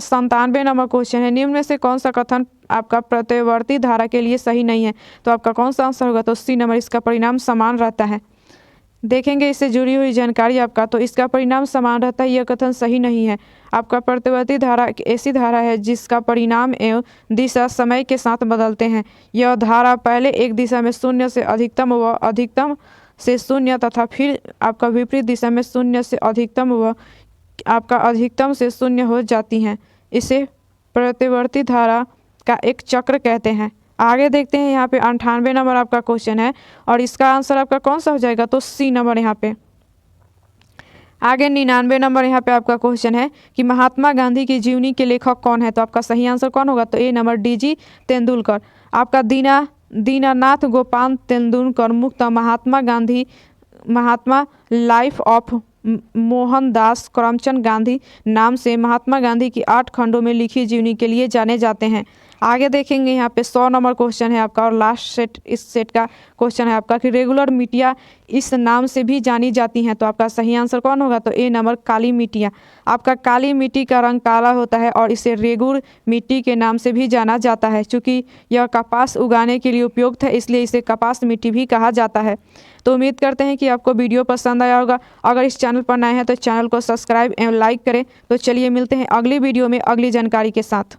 S1: 97 नंबर क्वेश्चन है, निम्न में से कौन सा कथन आपका प्रत्यवर्ती धारा के लिए सही नहीं है? तो आपका कौन सा आंसर होगा? तो सी नंबर, इसका परिणाम समान रहता है। देखेंगे इससे जुड़ी हुई जानकारी आपका, तो इसका परिणाम समान रहता है, यह कथन सही नहीं है। आपका प्रत्यवर्ती धारा एक ऐसी धारा है जिसका परिणाम एवं दिशा समय के साथ बदलते हैं। यह धारा पहले एक दिशा में शून्य से अधिकतम व अधिकतम से शून्य तथा फिर आपका विपरीत दिशा में शून्य से अधिकतम व आपका अधिकतम से शून्य हो जाती हैं। इसे प्रत्यवर्ती धारा का एक चक्र कहते हैं। आगे देखते हैं यहाँ पे 98 नंबर आपका क्वेश्चन है और इसका आंसर आपका कौन सा हो जाएगा? तो सी नंबर यहाँ पे। आगे 99 नंबर यहाँ पे आपका क्वेश्चन है कि महात्मा गांधी की जीवनी के लेखक कौन है? तो आपका सही आंसर कौन होगा? तो ए नंबर डीजी तेंदुलकर। आपका दीनानाथ गोपाल तेंदुलकर मुक्त महात्मा लाइफ ऑफ मोहनदास करमचंद गांधी नाम से महात्मा गांधी की 8 खंडों में लिखी जीवनी के लिए जाने जाते हैं। आगे देखेंगे यहाँ पे 100 नंबर क्वेश्चन है आपका और लास्ट सेट इस सेट का क्वेश्चन है आपका कि रेगुलर मिट्टियाँ इस नाम से भी जानी जाती हैं। तो आपका सही आंसर कौन होगा? तो ए नंबर काली मिट्टियाँ। आपका काली मिट्टी का रंग काला होता है और इसे रेगुर मिट्टी के नाम से भी जाना जाता है। चूँकि यह कपास उगाने के लिए उपयुक्त है इसलिए इसे कपास मिट्टी भी कहा जाता है। तो उम्मीद करते हैं कि आपको वीडियो पसंद आया होगा। अगर इस चैनल पर नए हैं तो चैनल को सब्सक्राइब एवं लाइक करें। तो चलिए मिलते हैं अगली वीडियो में अगली जानकारी के साथ।